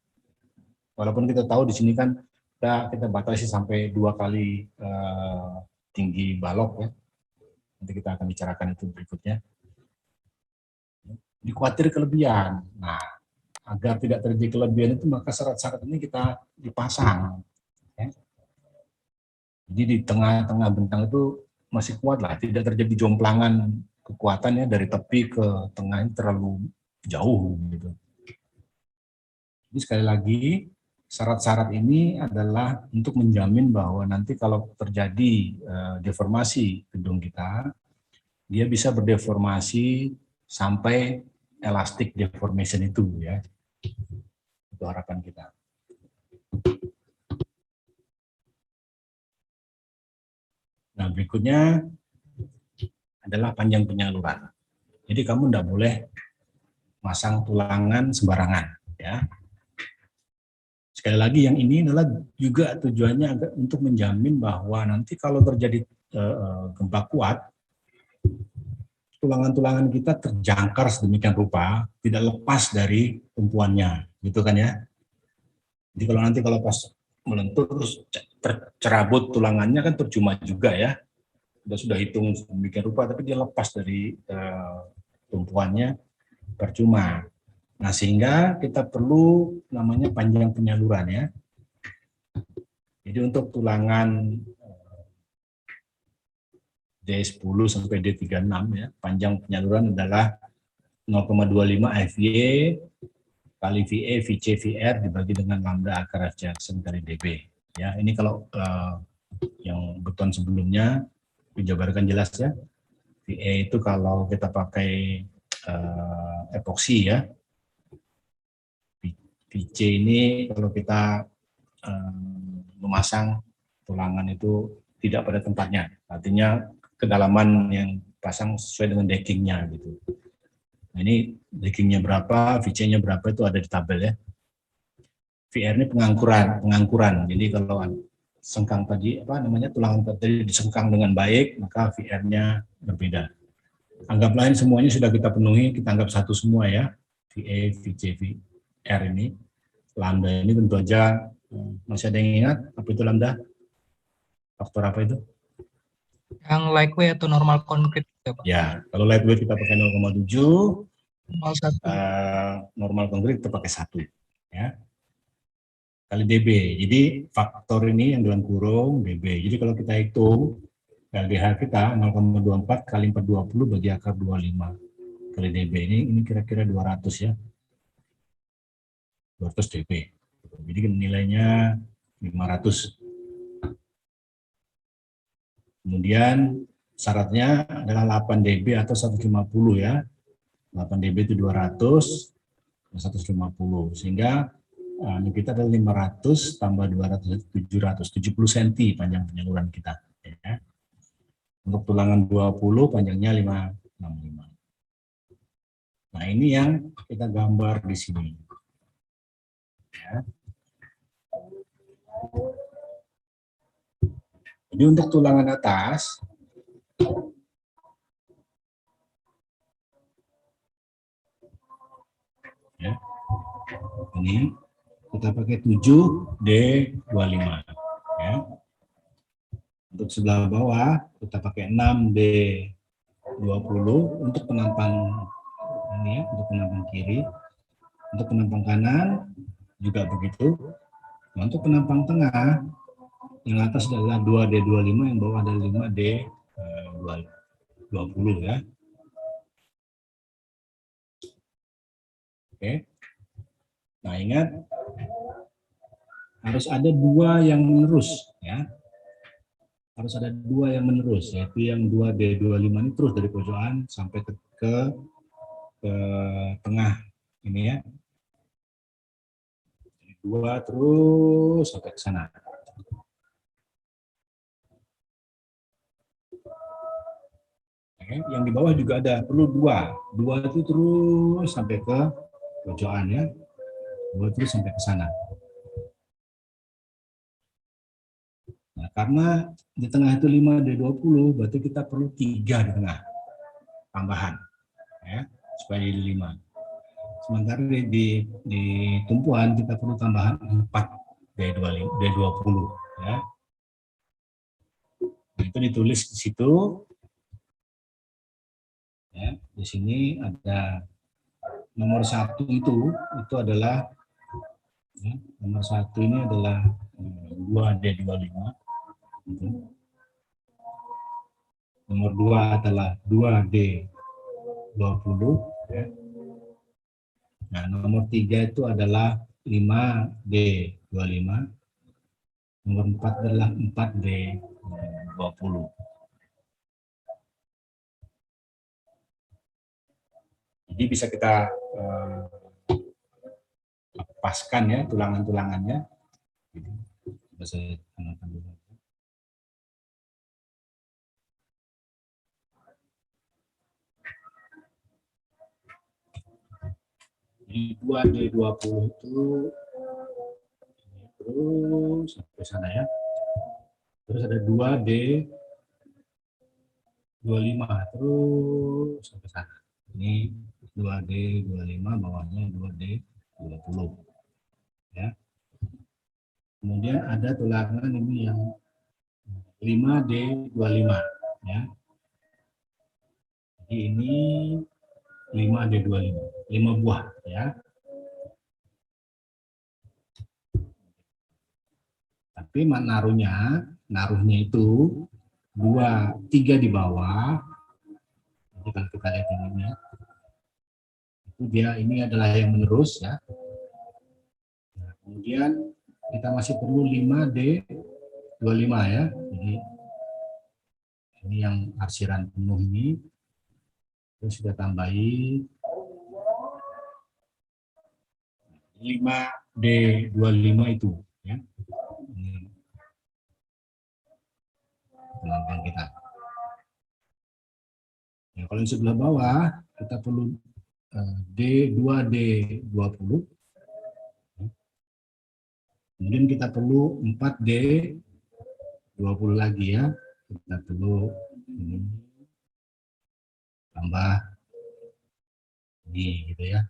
Walaupun kita tahu di sini kan kita batasi sampai 2 kali tinggi balok ya. Nanti kita akan bicarakan itu berikutnya. Dikhawatir kelebihan. Nah, agar tidak terjadi kelebihan itu maka syarat-syarat ini kita dipasang. Ya. Jadi di tengah-tengah bentang itu masih kuat lah, tidak terjadi jomplangan kekuatannya dari tepi ke tengah ini terlalu jauh gitu. Jadi sekali lagi syarat-syarat ini adalah untuk menjamin bahwa nanti kalau terjadi deformasi gedung kita, dia bisa berdeformasi sampai elastic deformation itu ya. Itu harapan kita. Nah, berikutnya adalah panjang penyaluran. Jadi kamu tidak boleh masang tulangan sembarangan ya. Sekali lagi yang ini adalah juga tujuannya untuk menjamin bahwa nanti kalau terjadi gempa kuat, tulangan-tulangan kita terjangkar sedemikian rupa, tidak lepas dari tumpuannya, gitu kan ya. Jadi kalau pas melentur terus tercerabut tulangannya kan percuma juga ya. Sudah hitung sedemikian rupa, tapi dia lepas dari tumpuannya, percuma. Nah, sehingga kita perlu namanya panjang penyaluran ya. Jadi untuk tulangan D10 sampai D36 ya, panjang penyaluran adalah 0,25 FY kali VA, VC, VR dibagi dengan lambda akar F Jackson kali DB. Ya, ini kalau yang beton sebelumnya dijabarkan jelas ya. VA itu kalau kita pakai epoksi ya. VC ini kalau kita memasang tulangan itu tidak pada tempatnya, artinya kedalaman yang pasang sesuai dengan deckingnya gitu. Nah, ini deckingnya berapa, VC-nya berapa itu ada di tabel ya. VR ini pengangkuran. Jadi kalau sengkang tadi tulangan tadi disengkang dengan baik, maka VR-nya berbeda. Anggap lain semuanya sudah kita penuhi, kita anggap satu semua ya. VA, VC, VR ini. Lambda ini tentu aja masih ada yang ingat apa itu lambda? Faktor apa itu? Yang lightweight atau normal concrete ya, Pak? Ya, kalau lightweight kita pakai 0,7, normal concrete kita pakai 1 ya. Kali DB. Jadi faktor ini yang dalam kurung DB. Jadi kalau kita hitung LDH kita 0,24 kali 420 bagi akar 25 kali DB. Ini kira-kira 200 ya. 200 dB. Jadi nilainya 500. Kemudian syaratnya adalah 8 dB atau 150 ya. 8 dB itu 200, 150. Sehingga kita ada 500 tambah 200, 770 cm panjang penyaluran kita. Ya. Untuk tulangan 20 panjangnya 565. Nah ini yang kita gambar di sini. Ya. Jadi untuk tulangan atas, ya, ini kita pakai 7D25. Ya. Untuk sebelah bawah kita pakai 6D20 untuk penampang ini ya, untuk penampang kiri. Untuk penampang kanan juga begitu. Nah, untuk penampang tengah yang atas adalah 2D25, yang bawah adalah 5D20 ya. Oke. Nah, ingat harus ada dua yang menerus ya. Harus ada dua yang menerus, yaitu yang 2D25 ini terus dari pojokan sampai ke tengah ini ya. Jadi dua terus sampai ke sana. Oke, yang di bawah juga ada, perlu dua. Dua itu terus sampai ke pojokan ya. Dua terus sampai ke sana. Nah, karena di tengah itu 5D20, berarti kita perlu 3 di tengah tambahan ya, supaya jadi 5. Sementara di tumpuan kita perlu tambahan 4D20 ya. Nah, itu ditulis di situ. Ya, di sini ada nomor 1 itu adalah ya, nomor 1 ini adalah 2D25. Gitu. Nomor 2 adalah 2D20 ya. Nah, nomor 3 itu adalah 5D25. Nomor 4 adalah 4D20. Jadi bisa kita lepaskan ya tulangan-tulangannya. Bisa gunakan dulu. Di 2D20 itu terus sampai sana ya. Terus ada 2D25 terus sampai sana. Ini 2D25, bawahnya 2D20 ya. Kemudian ada tulangan ini yang 5D25 ya. Jadi ini 5D25, 5 buah ya. Tapi naruhnya itu 3 di bawah. Jadi kalau kita lihat ini ya, itu dia ini adalah yang menerus ya. Nah, kemudian kita masih perlu 5D25 ya. Jadi ini yang arsiran penuh ini. Terus kita tambahi 5D25 itu ya. Ini penampilan kita. Ya, kalau di sebelah bawah kita perlu D2D20. Kemudian kita perlu 4D20 lagi ya. Kita perlu ini tambah ini gitu ya.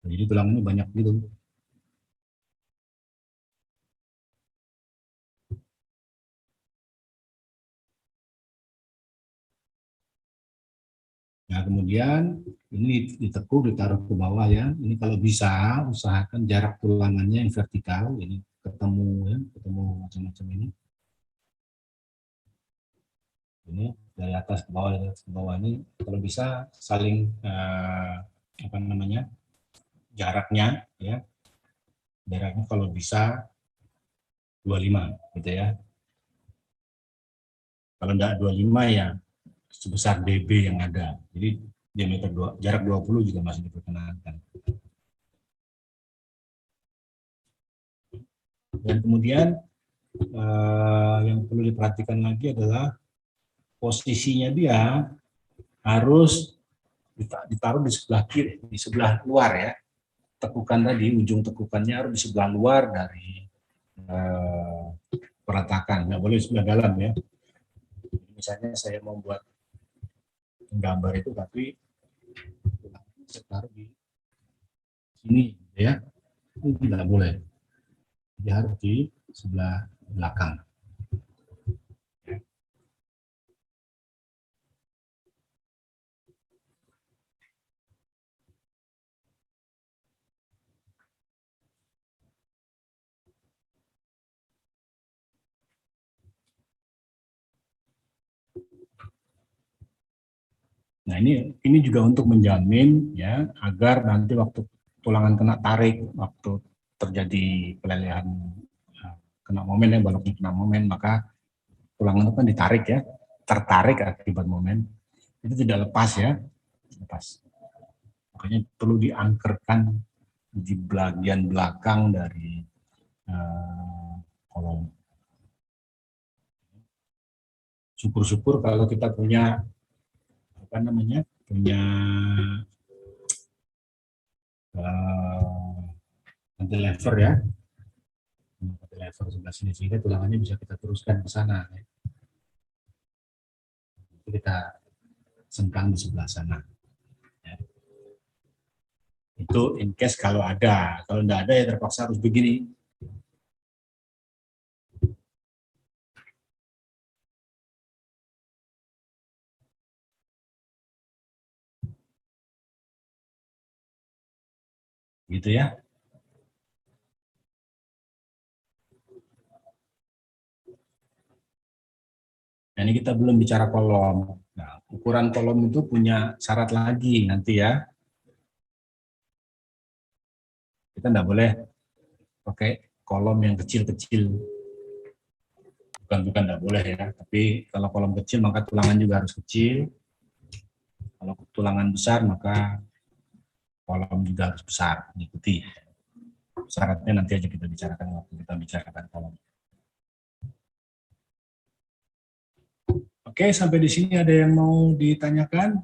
Jadi tulangannya banyak gitu. Nah, kemudian ini ditekuk, ditaruh ke bawah ya. Ini kalau bisa usahakan jarak tulangannya yang vertikal, ini ketemu ya, ketemu macam-macam ini. Ini dari atas ke bawah, dari atas ke bawah ini kalau bisa saling apa namanya? Jaraknya ya. Jaraknya kalau bisa 25 gitu ya. Kalau enggak 25 ya sebesar DB yang ada. Jadi jarak 20 juga masih diperkenankan. Dan kemudian yang perlu diperhatikan lagi adalah posisinya dia harus ditaruh di sebelah kiri, di sebelah luar ya. Tekukan tadi, ujung tekukannya harus di sebelah luar dari peratakan, nggak boleh di sebelah dalam ya. Misalnya saya mau buat gambar itu, tapi saya taruh di sini ya, itu tidak boleh. Dia harus di sebelah belakang. Nah, ini juga untuk menjamin ya agar nanti waktu tulangan kena tarik, waktu terjadi pelelehan kena momen ya, baloknya kena momen, maka tulangan itu kan ditarik ya, tertarik akibat momen, itu tidak lepas ya, lepas. Makanya perlu diangkerkan di bagian belakang dari kolom. Syukur-syukur kalau kita punya punya cantilever ya, cantilever sebelah sini, sehingga tulangannya bisa kita teruskan ke sana ya. Kita sengkang di sebelah sana ya. Itu in case kalau ada, kalau tidak ada ya terpaksa harus begini. Gitu ya. Nah, ini kita belum bicara kolom. Nah, ukuran kolom itu punya syarat lagi nanti ya. Kita tidak boleh pakai kolom yang kecil-kecil. Bukan tidak boleh ya. Tapi kalau kolom kecil maka tulangan juga harus kecil. Kalau tulangan besar maka kolom juga harus besar. Ikuti. Syaratnya nanti aja kita bicarakan waktu kita bicarakan kolom. Oke, sampai di sini ada yang mau ditanyakan?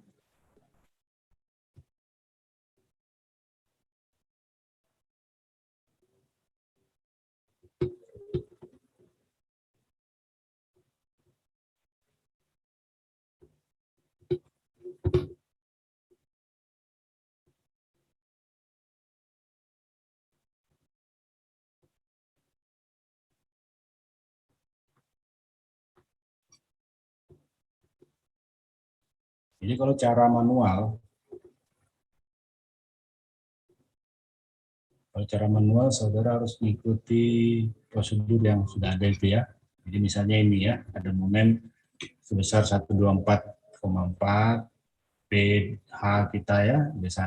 Jadi kalau cara manual, saudara harus mengikuti prosedur yang sudah ada itu ya. Jadi misalnya ini ya, ada momen sebesar 124,4, PH kita ya, B1,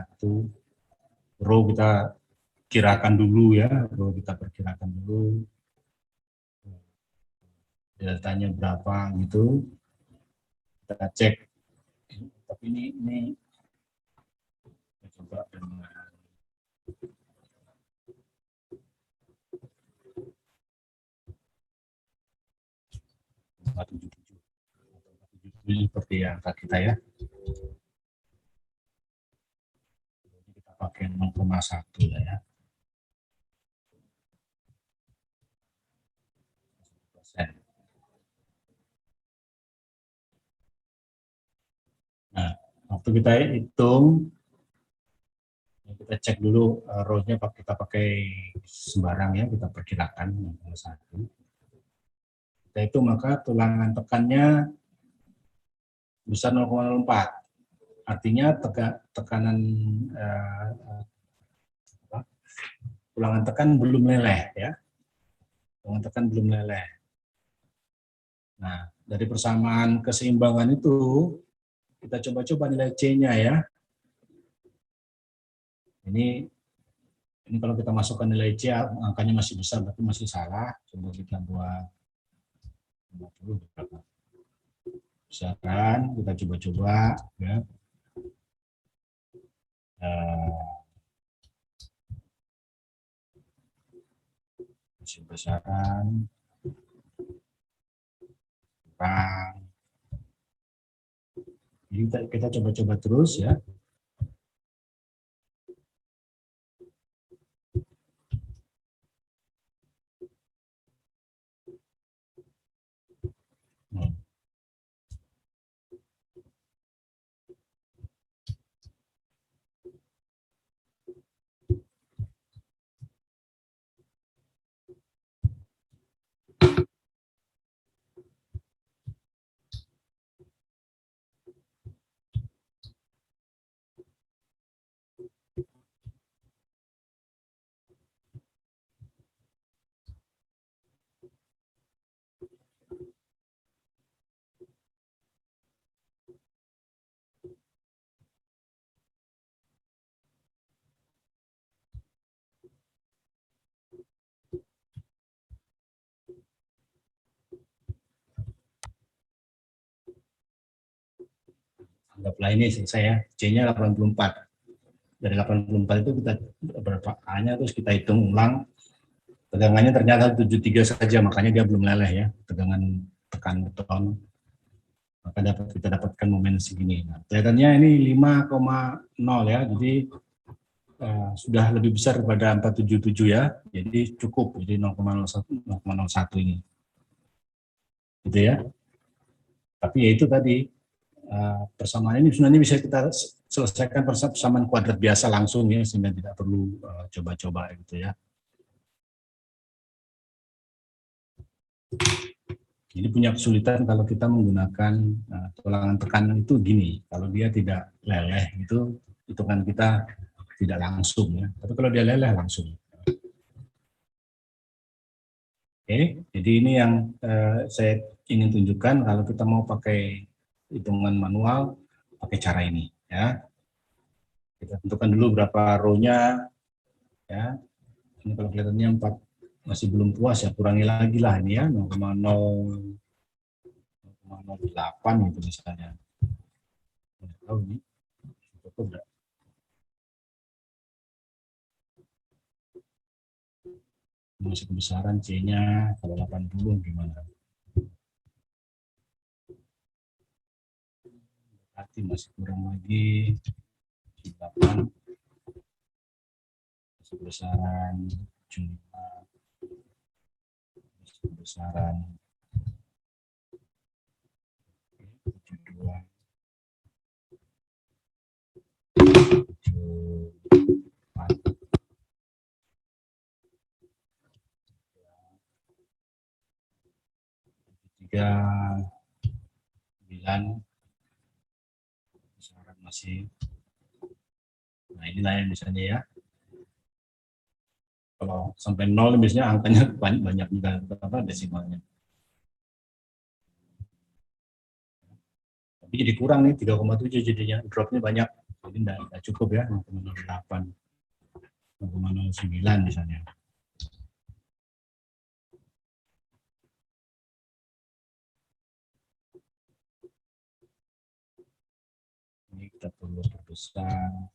rho kita kirakan dulu ya, rho kita perkirakan dulu, deltanya berapa gitu, kita cek. Tapi ini kita coba dengan seperti angka kita ya. Kita pakai 0,1 ya. Nah, waktu kita hitung, kita cek dulu rho-nya kita pakai sembarang ya, kita perkirakan 0,1. Kita hitung maka tulangan tekannya besar 0,04. Artinya tekanan tulangan tekan belum meleleh ya. Tulangan tekan belum meleleh. Nah, dari persamaan keseimbangan itu kita coba-coba nilai C-nya ya. Ini kalau kita masukkan nilai C, angkanya masih besar, berarti masih salah. Coba kita buat 50 berapa? besaran kita coba-coba ya. Besaran kurang. Jadi kita coba-coba terus ya. Anggaplah ini selesai ya, C-nya 84. Dari 84 itu kita berapa A-nya, terus kita hitung ulang. Tegangannya ternyata 73 saja, makanya dia belum leleh ya, tegangan tekan beton. Maka kita dapatkan momen segini. Nah, kelihatannya ini 5,0 ya, jadi sudah lebih besar daripada 477 ya, jadi cukup, jadi 0,01 ini. Gitu ya. Tapi ya itu tadi, persamaan ini sebenarnya bisa kita selesaikan persamaan kuadrat biasa langsung ya, sehingga tidak perlu coba-coba gitu ya. Jadi punya kesulitan kalau kita menggunakan tulangan tekanan itu gini, kalau dia tidak leleh itu hitungan kita tidak langsung ya, tapi kalau dia leleh langsung. Oke, jadi ini yang saya ingin tunjukkan kalau kita mau pakai hitungan manual, pakai cara ini ya. Kita tentukan dulu berapa row-nya ya. Ini kalau kelihatannya 4 masih belum puas ya, kurangi lagi lah ini ya, 0,08 gitu misalnya. Tahu ini cukup enggak? Masih kebesaran C-nya kalau 80 gimana? Berarti masih kurang lagi 8. Masih kebesaran 75. Masih kebesaran 72. 74. 9. Besaran masih. Nah inilah yang misalnya ya. Kalau sampai 0 biasanya angkanya banyak juga desimalnya. Tapi jadi kurang nih 3,7 jadinya, dropnya banyak. Jadi tidak cukup ya, 0,08, 0,09 misalnya. Ini kita perlu perbesar.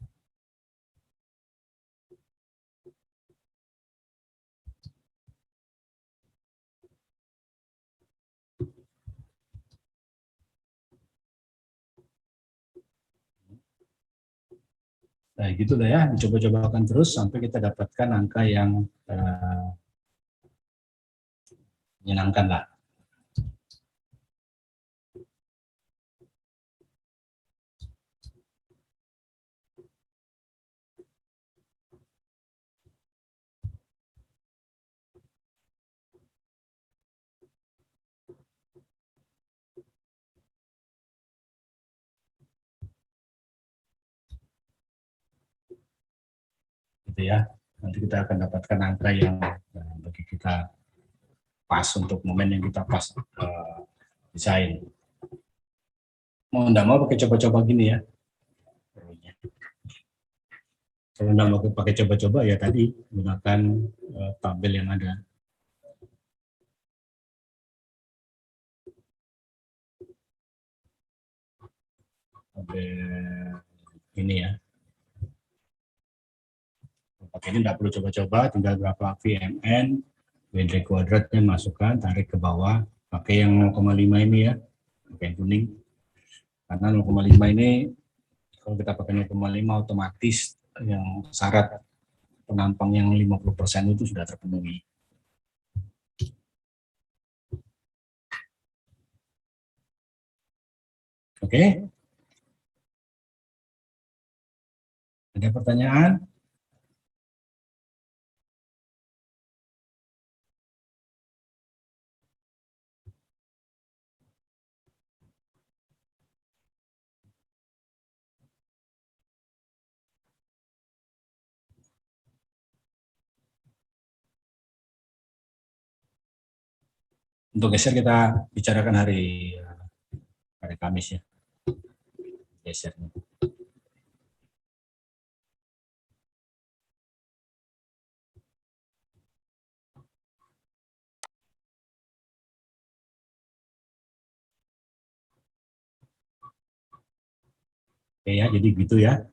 Nah, gitu lah ya, dicoba-cobakan terus sampai kita dapatkan angka yang menyenangkan lah. Gitu ya, nanti kita akan dapatkan angka yang bagi kita pas untuk momen yang kita pas desain. Mau nggak mau pakai coba-coba gini ya. Kalau nggak mau pakai coba-coba ya tadi gunakan tabel yang ada. ini ya. Pakai ini nggak perlu coba-coba, tinggal berapa VMN, WD kuadratnya masukkan, tarik ke bawah, pakai yang 0,5 ini ya, pakai yang kuning. Karena 0,5 ini, kalau kita pakai 0,5 otomatis yang syarat penampang yang 50% itu sudah terpenuhi. Oke? Ada pertanyaan? Untuk geser kita bicarakan hari Kamis ya. Gesernya. Oke ya, jadi gitu ya.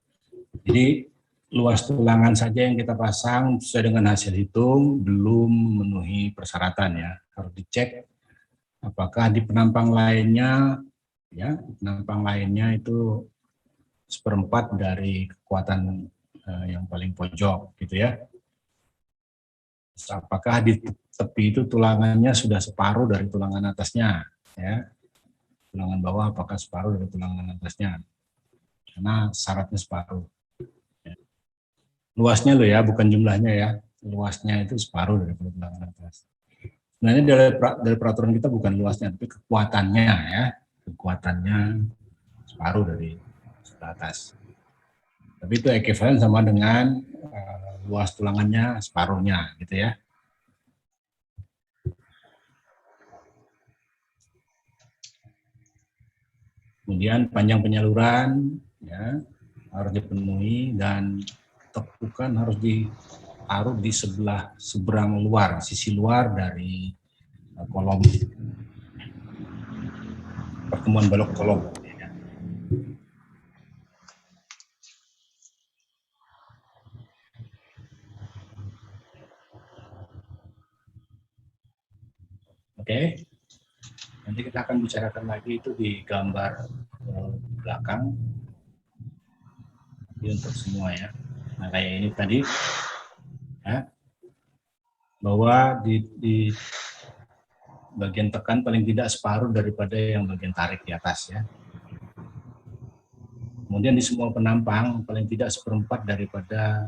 Jadi luas tulangan saja yang kita pasang sesuai dengan hasil hitung belum memenuhi persyaratan ya. Harus dicek apakah di penampang lainnya ya, penampang lainnya itu seperempat dari kekuatan yang paling pojok gitu ya. Terus apakah di tepi itu tulangannya sudah separuh dari tulangan atasnya ya. Tulangan bawah apakah separuh dari tulangan atasnya. Karena syaratnya separuh. Luasnya loh ya, bukan jumlahnya ya. Luasnya itu separuh dari tulangan atas. Sebenarnya dari peraturan kita bukan luasnya, tapi kekuatannya ya. Kekuatannya separuh dari sebelah atas. Tapi itu ekuivalen sama dengan luas tulangannya separuhnya gitu ya. Kemudian panjang penyaluran ya harus dipenuhi dan tekukan harus ditaruh di seberang luar, sisi luar dari kolom pertemuan balok kolom. Oke. Nanti kita akan bicarakan lagi itu di gambar belakang. Jadi untuk semua ya. Nah kayak ini tadi ya, bahwa di bagian tekan paling tidak separuh daripada yang bagian tarik di atas ya. Kemudian di semua penampang paling tidak seperempat daripada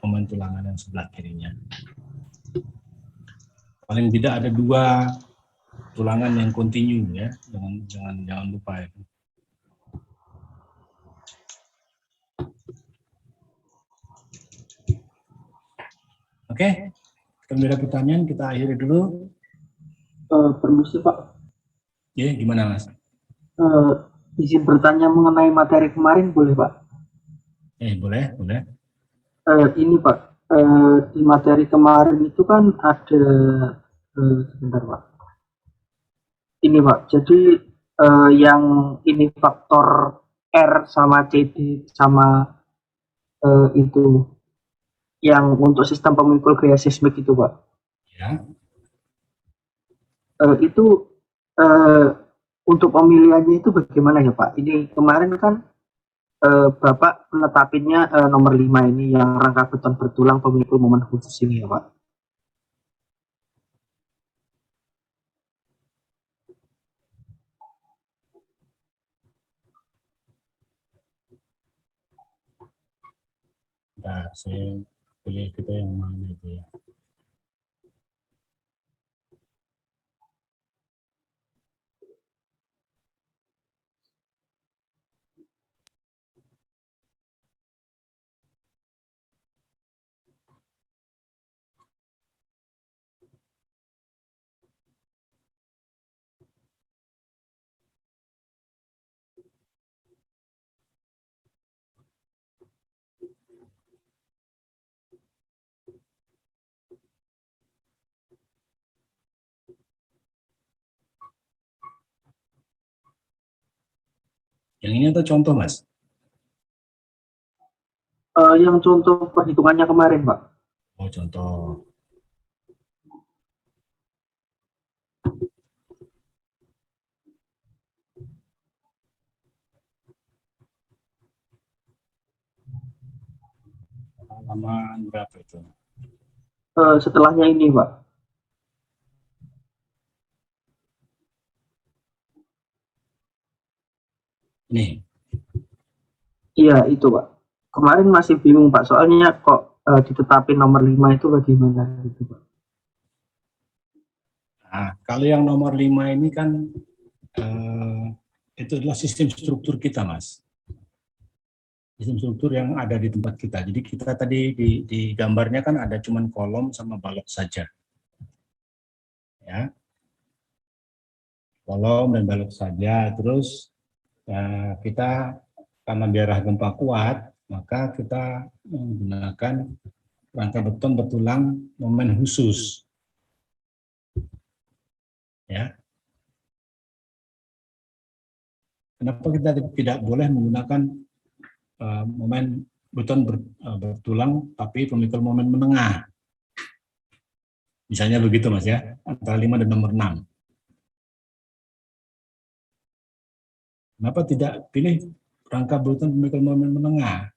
momen tulangan yang sebelah kirinya. Paling tidak ada 2 tulangan yang kontinu ya, jangan lupa itu. Oke, kalau ada pertanyaan kita akhiri dulu. Permisi Pak, Ya, gimana Mas? izin bertanya mengenai materi kemarin boleh Pak? Boleh. Ini Pak, di materi kemarin itu kan ada, sebentar Pak. Ini Pak, jadi yang ini faktor R sama CD sama itu yang untuk sistem pemikul gaya seismik itu Pak. Ya. Itu untuk pemilihannya itu bagaimana ya Pak? Ini kemarin kan Bapak menetapinnya nomor 5 ini yang rangka beton bertulang pemikul momen khusus ini ya Pak. Nah, saya pilih kita yang mana itu ya. Yang ini atau contoh, Mas? Yang contoh perhitungannya kemarin, Pak. Oh, contoh. Halaman berapa itu? Setelahnya ini, Pak. Nih, Iya, itu, Pak. Kemarin masih bingung, Pak. Soalnya kok ditetapin nomor 5 itu bagaimana gitu, Pak. nah, kalau yang nomor 5 ini kan itu adalah sistem struktur kita, Mas. Sistem struktur yang ada di tempat kita. Jadi kita tadi di gambarnya kan ada cuman kolom sama balok saja. Ya, kolom dan balok saja. Terus kita karena daerah gempa kuat, maka kita menggunakan rangka beton bertulang momen khusus. Ya, kenapa kita tidak boleh menggunakan momen beton bertulang tapi pemikul momen menengah? Misalnya begitu, Mas, ya, antara 5 dan nomor 6. Kenapa tidak pilih rangka beton pemikul momen menengah?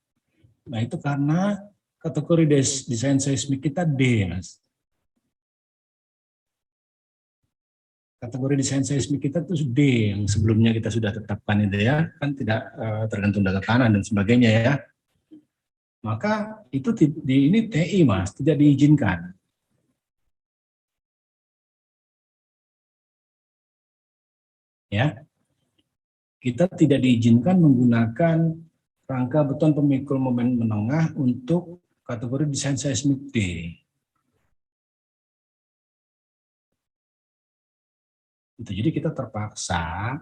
Nah, itu karena kategori desain seismik kita D, Mas. Kategori desain seismik kita itu D, yang sebelumnya kita sudah tetapkan itu ya, kan tidak tergantung data tanah dan sebagainya ya. Maka itu ini TI, Mas, tidak diizinkan. Ya, kita tidak diizinkan menggunakan rangka beton pemikul momen menengah untuk kategori desain seismik D. Jadi kita terpaksa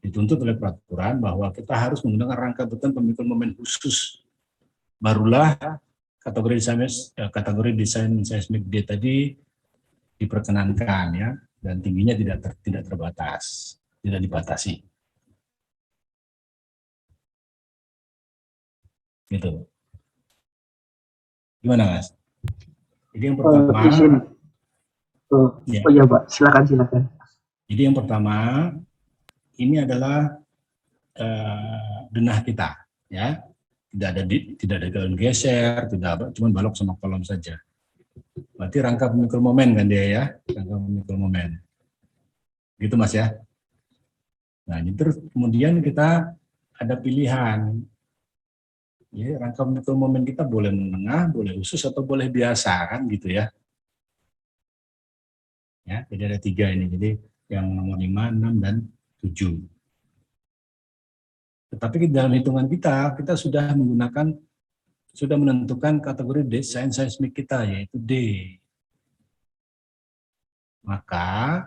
dituntut oleh peraturan bahwa kita harus menggunakan rangka beton pemikul momen khusus. Barulah kategori desain seismik D tadi diperkenankan ya, dan tingginya tidak terbatas, tidak dibatasi. Gitu. Gimana, Mas? Jadi yang pertama, Izin. ya. Oh iya, Pak. Silakan. Jadi yang pertama ini adalah denah kita, ya. Tidak ada daun geser, tidak apa, cuma balok sama kolom saja. Berarti rangka pemikul momen kan dia ya, rangka pemikul momen. Gitu, Mas, ya. Nah, ini terus kemudian kita ada pilihan. Ya, rangka pemikul momen kita boleh menengah, boleh khusus atau boleh biasa kan gitu ya. Ya, jadi ada 3 ini. Jadi yang nomor 5, 6 dan 7. Tetapi dalam hitungan kita sudah menentukan kategori desain seismik kita yaitu D. Maka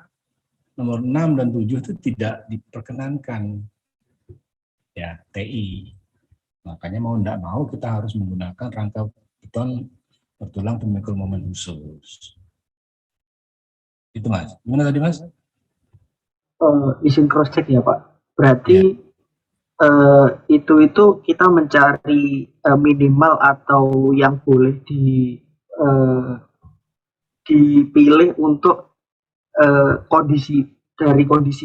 nomor 6 dan 7 itu tidak diperkenankan ya TI. Makanya mau tidak mau kita harus menggunakan rangka beton bertulang pemikul momen khusus. Itu, Mas. Gimana tadi, Mas? Izin cross check ya, Pak. Berarti Ya. Itu kita mencari minimal atau yang boleh dipilih untuk kondisi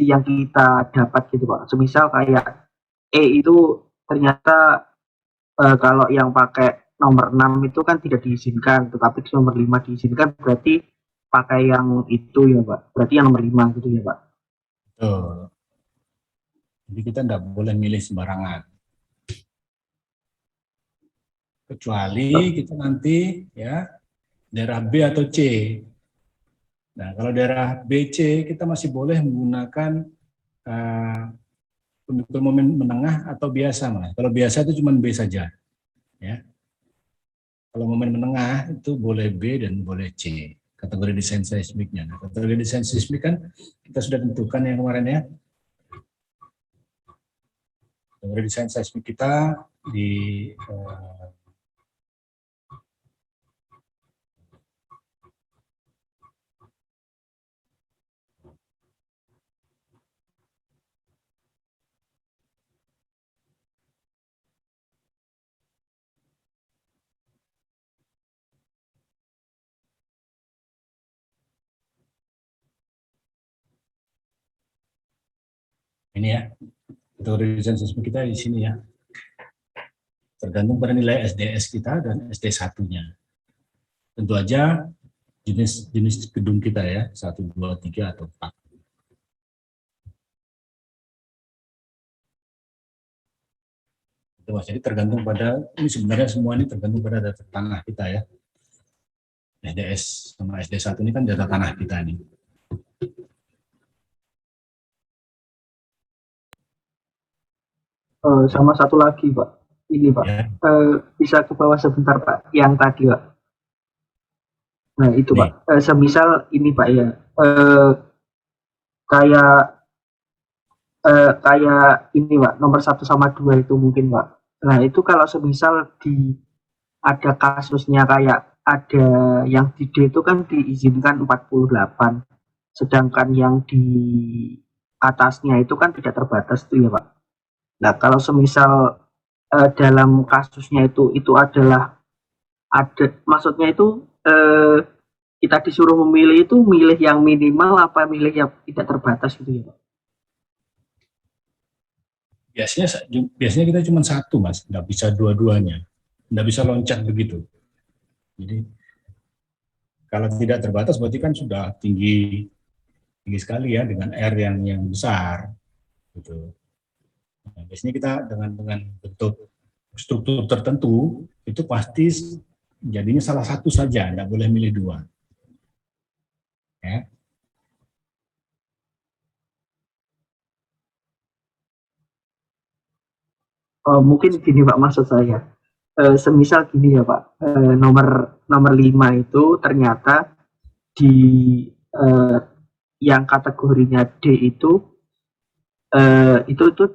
yang kita dapat gitu, Pak. Semisal kayak itu ternyata kalau yang pakai nomor 6 itu kan tidak diizinkan, tetapi nomor 5 diizinkan, berarti pakai yang itu ya, Pak. Berarti yang nomor 5 gitu ya, Pak. Betul. Jadi kita tidak boleh milih sembarangan. Kecuali kita nanti ya daerah B atau C. Nah, kalau daerah B, C kita masih boleh menggunakan pemikul momen menengah atau biasa, Mas. Kalau biasa itu cuma B saja. Ya. Kalau momen menengah itu boleh B dan boleh C. Kategori desain seismiknya. Nah, kategori desain seismik kan kita sudah tentukan yang kemarin ya. Kategori desain seismik kita di Ini ya, kategori desain seismik kita di sini ya. Tergantung pada nilai SDS kita dan SD1-nya. Tentu aja jenis gedung kita ya, 1, 2, 3, atau 4. Jadi tergantung pada, ini sebenarnya semua ini tergantung pada data tanah kita ya. SDS sama SD1 ini kan data tanah kita nih. Sama satu lagi Pak, ini Pak, Ya. Bisa ke bawah sebentar Pak, yang tadi Pak. Nah itu Nih. Pak, semisal ini Pak ya, kayak ini Pak, nomor 1 sama 2 itu mungkin Pak. Nah itu kalau semisal ada kasusnya kayak ada yang di D itu kan diizinkan 48, sedangkan yang di atasnya itu kan tidak terbatas tuh ya Pak. Nah kalau semisal dalam kasusnya itu adalah maksudnya itu kita disuruh memilih itu milih yang minimal apa milih yang tidak terbatas gitu ya Pak? Biasanya kita cuma satu Mas, nggak bisa dua-duanya, nggak bisa loncat begitu. Jadi kalau tidak terbatas berarti kan sudah tinggi sekali ya, dengan R yang besar gitu. Nah, biasanya kita dengan bentuk struktur tertentu itu pasti jadinya salah satu saja, nggak boleh milih dua. Ya. Mungkin gini Pak, maksud saya, semisal gini ya Pak, nomor 5 itu ternyata di yang kategorinya D itu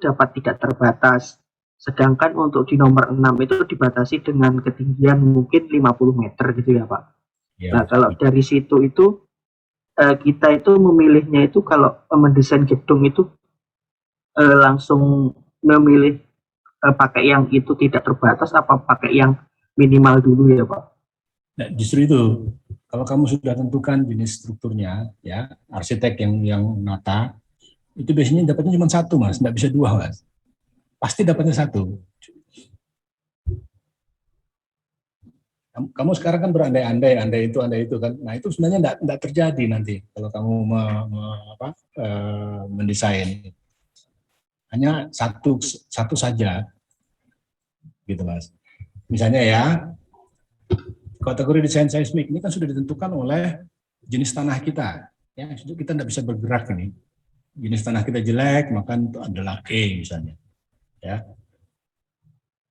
dapat tidak terbatas. Sedangkan untuk di nomor 6 itu dibatasi dengan ketinggian mungkin 50 meter gitu ya Pak. Ya. Nah kalau dari situ itu kita itu memilihnya itu kalau mendesain gedung itu langsung memilih pakai yang itu tidak terbatas apa pakai yang minimal dulu ya Pak? Nah, justru itu, kalau kamu sudah tentukan jenis strukturnya, ya arsitek yang nata, itu biasanya dapatnya cuma satu Mas, nggak bisa dua Mas. Pasti dapatnya satu. Kamu sekarang kan berandai-andai, andai itu kan. Nah itu sebenarnya nggak terjadi nanti kalau kamu mendesain. Hanya satu saja, gitu Mas. Misalnya ya, kategori desain seismik ini kan sudah ditentukan oleh jenis tanah kita. Ya, kita tidak bisa bergerak ini. Jenis tanah kita jelek, maka itu adalah E misalnya. Ya,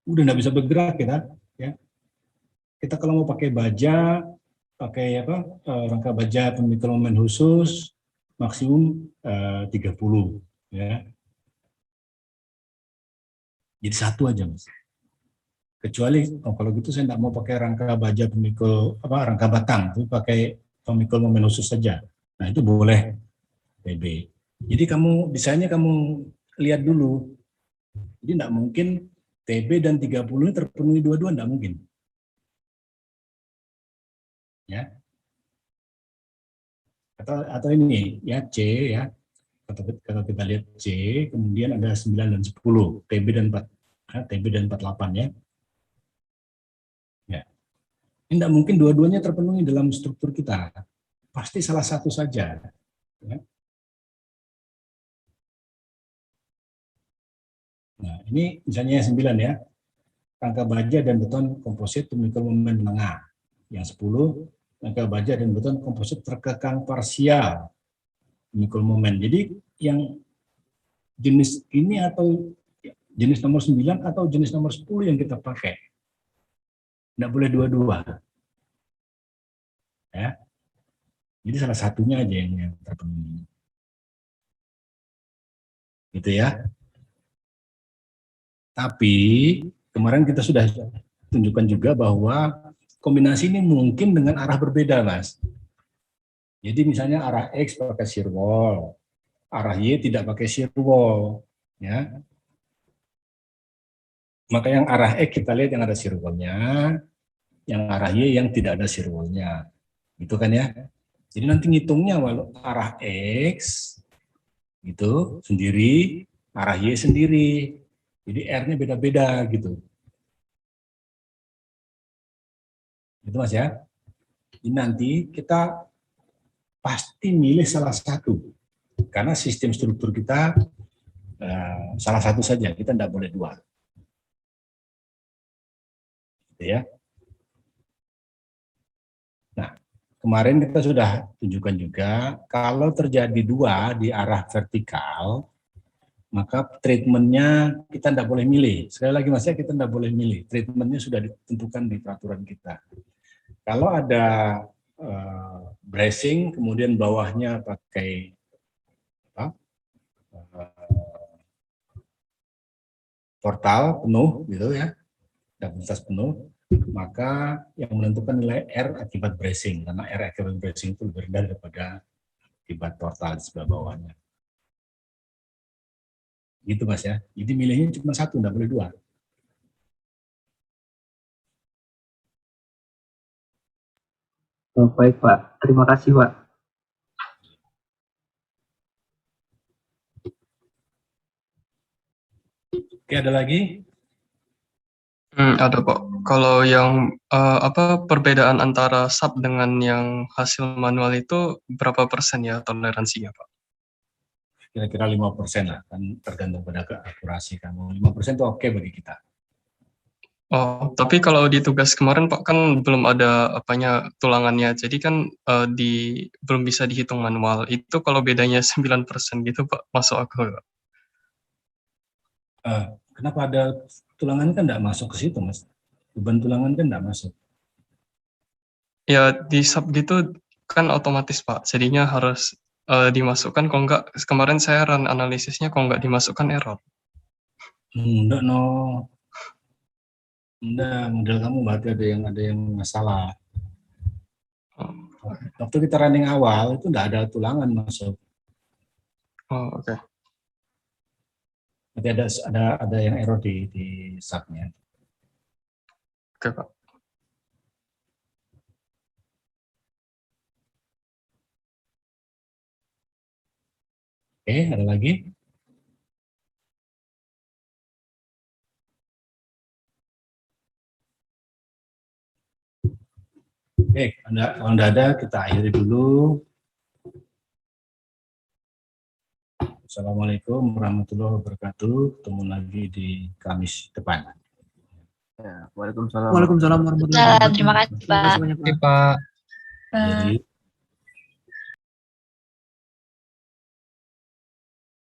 udah tidak bisa bergerak kita. Ya, kita kalau mau pakai baja, pakai rangka baja pemikul momen khusus maksimum 30. Ya, jadi satu aja Mas. Kecuali kalau gitu saya tidak mau pakai rangka baja pemikul rangka batang, tapi pakai pemikul momen khusus saja. Nah itu boleh TB. Jadi desainnya kamu lihat dulu. Jadi tidak mungkin TB dan 30 ini terpenuhi dua-dua, tidak mungkin. Ya. Atau ini ya C ya. Kalau kita lihat C, kemudian ada 9 dan 10, TB dan 4, TB dan 48 ya. Tidak mungkin dua-duanya terpenuhi dalam struktur kita. Pasti salah satu saja. Ya. Nah, ini misalnya 9 ya. Rangka baja dan beton komposit pemikul momen menengah. Yang 10, rangka baja dan beton komposit terkekang parsial pemikul momen. Jadi yang jenis ini atau jenis nomor 9 atau jenis nomor 10 yang kita pakai. Tidak boleh dua-dua. Ya. Jadi salah satunya aja yang terpenuhi. Gitu ya. Tapi kemarin kita sudah tunjukkan juga bahwa kombinasi ini mungkin dengan arah berbeda, Mas. Jadi misalnya arah X pakai shear wall, arah Y tidak pakai shear wall, ya. Maka yang arah X kita lihat yang ada shear wall-nya, yang arah Y yang tidak ada shear wall-nya. Gitu kan ya. Jadi nanti ngitungnya walau arah X itu sendiri arah Y sendiri. Jadi R-nya beda-beda gitu. Gitu Mas ya. Jadi nanti kita pasti milih salah satu. Karena sistem struktur kita salah satu saja, kita tidak boleh dua. Gitu ya. Nah, kemarin kita sudah tunjukkan juga, kalau terjadi dua di arah vertikal, maka treatmentnya kita tidak boleh milih. Sekali lagi Mas ya, kita tidak boleh milih. Treatmentnya sudah ditentukan di peraturan kita. Kalau ada bracing, kemudian bawahnya pakai portal penuh, gitu ya, stabilitas penuh, maka yang menentukan nilai R akibat bracing, karena R akibat bracing itu lebih rendah daripada akibat portal di sebelah bawahnya. Gitu Mas ya. Jadi milihnya cuma satu, tidak boleh dua. Oh, baik Pak, terima kasih Pak. Oke, ada lagi? Ada Pak. Kalau yang perbedaan antara sub dengan yang hasil manual itu berapa persen ya toleransinya Pak? Kira-kira 5% lah, kan tergantung pada akurasi kamu. 5% itu oke bagi kita. Oh, tapi kalau di tugas kemarin Pak kan belum ada tulangannya, jadi kan belum bisa dihitung manual. Itu kalau bedanya 9% gitu Pak, masuk akal Pak? Kenapa ada tulangan kan tidak masuk ke situ Mas? Beban tulangan kan tidak masuk. Ya di sub gitu kan otomatis Pak, jadinya harus dimasukkan, kalau enggak kemarin saya run analisisnya kalau enggak dimasukkan error. Enggak no. Enggak, model kamu berarti ada yang masalah. Waktu kita running awal itu enggak ada tulangan masuk. Oh, oke. Nanti ada yang error di subnya. Oke Pak. Oke, ada lagi? Oke, kalau tidak ada, kita akhiri dulu. Assalamualaikum warahmatullahi wabarakatuh. Ketemu lagi di Kamis depan. Ya, Waalaikumsalam. Waalaikumsalam warahmatullahi wabarakatuh. Terima kasih, Pak. Terima kasih banyak, Pak. Oke, Pak. Jadi